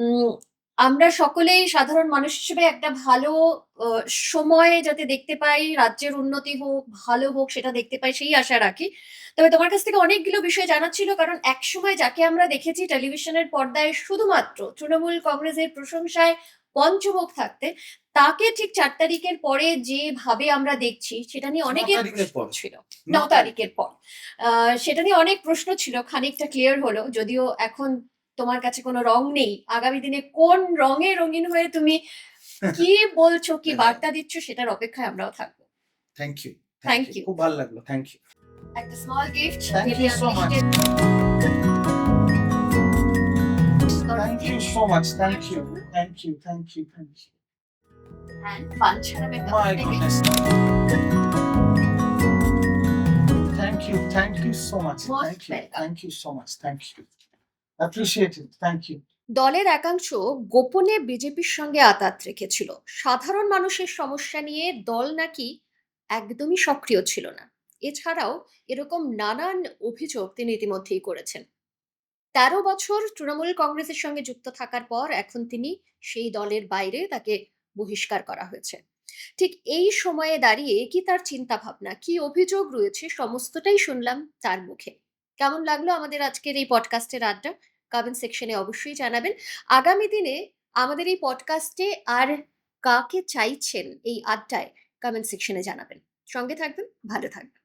উম, আমরা সকলেই সাধারণ মানুষ হিসেবে একটা ভালো সময় যাতে দেখতে পাই, রাজ্যের উন্নতি হোক, ভালো হোক, সেটা দেখতে পাই সেই আশা রাখি। তবে তোমার কাছ থেকে অনেকগুলো বিষয় জানার ছিল, কারণ একসময় যাকে আমরা দেখেছি টেলিভিশনের পর্দায় শুধুমাত্র তৃণমূল কংগ্রেসের প্রশংসায় পঞ্চমুখ থাকতে, তাকে ঠিক 4 তারিখের পরে যেভাবে আমরা দেখছি সেটা নিয়ে 9 অনেকের তারিখের প্রশ্ন পর। ছিল। 9 তারিখের পর সেটা নিয়ে অনেক প্রশ্ন ছিল, খানিকটা ক্লিয়ার হলো। যদিও এখন তোমার কাছে কোনো রং নেই, আগামী দিনে কোন রঙে রঙিন হয়ে তুমি কি বলছো, কি বার্তা দিচ্ছ, সেটার অপেক্ষায় আমরাও থাকবো। Thank you. Thank you. খুব ভালো লাগলো। Thank you. একটা small gift Thank you so much. Thank you so much. Thank you. Thank you. Thank you. Thank you. and পান ছাড়া makeup My goodness. Thank you. Thank you so much. Most Thank you. welcome. Thank you so much. Thank you. Appreciate it. Thank you. দলের একাংশ গোপনে বিজেপির সঙ্গে আঁতাত রেখেছিল। সাধারণ মানুষের সমস্যা নিয়ে দল নাকি একদমই সক্রিয় ছিল না। এছাড়াও এরকম নানান অভিযোগ তিনি ইতিমধ্যেই করেছেন। 13 বছর তৃণমূল কংগ্রেসের সঙ্গে যুক্ত থাকার পর এখন তিনি সেই দলের বাইরে, তাকে বহিষ্কার করা হয়েছে। ঠিক এই সময়ে দাঁড়িয়ে কি তার চিন্তা ভাবনা, কি অভিযোগ রয়েছে, সমস্তটাই শুনলাম তার মুখে। কেমন লাগলো আমাদের আজকের এই পডকাস্টের আড্ডা? কমেন্ট সেকশনে অবশ্যই জানাবেন। আগামী দিনে আমাদের এই পডকাস্টে আর কাকে চাইছেন এই আড্ডায়, কমেন্ট সেকশনে জানাবেন। সঙ্গে থাকবেন, ভালো থাকবেন।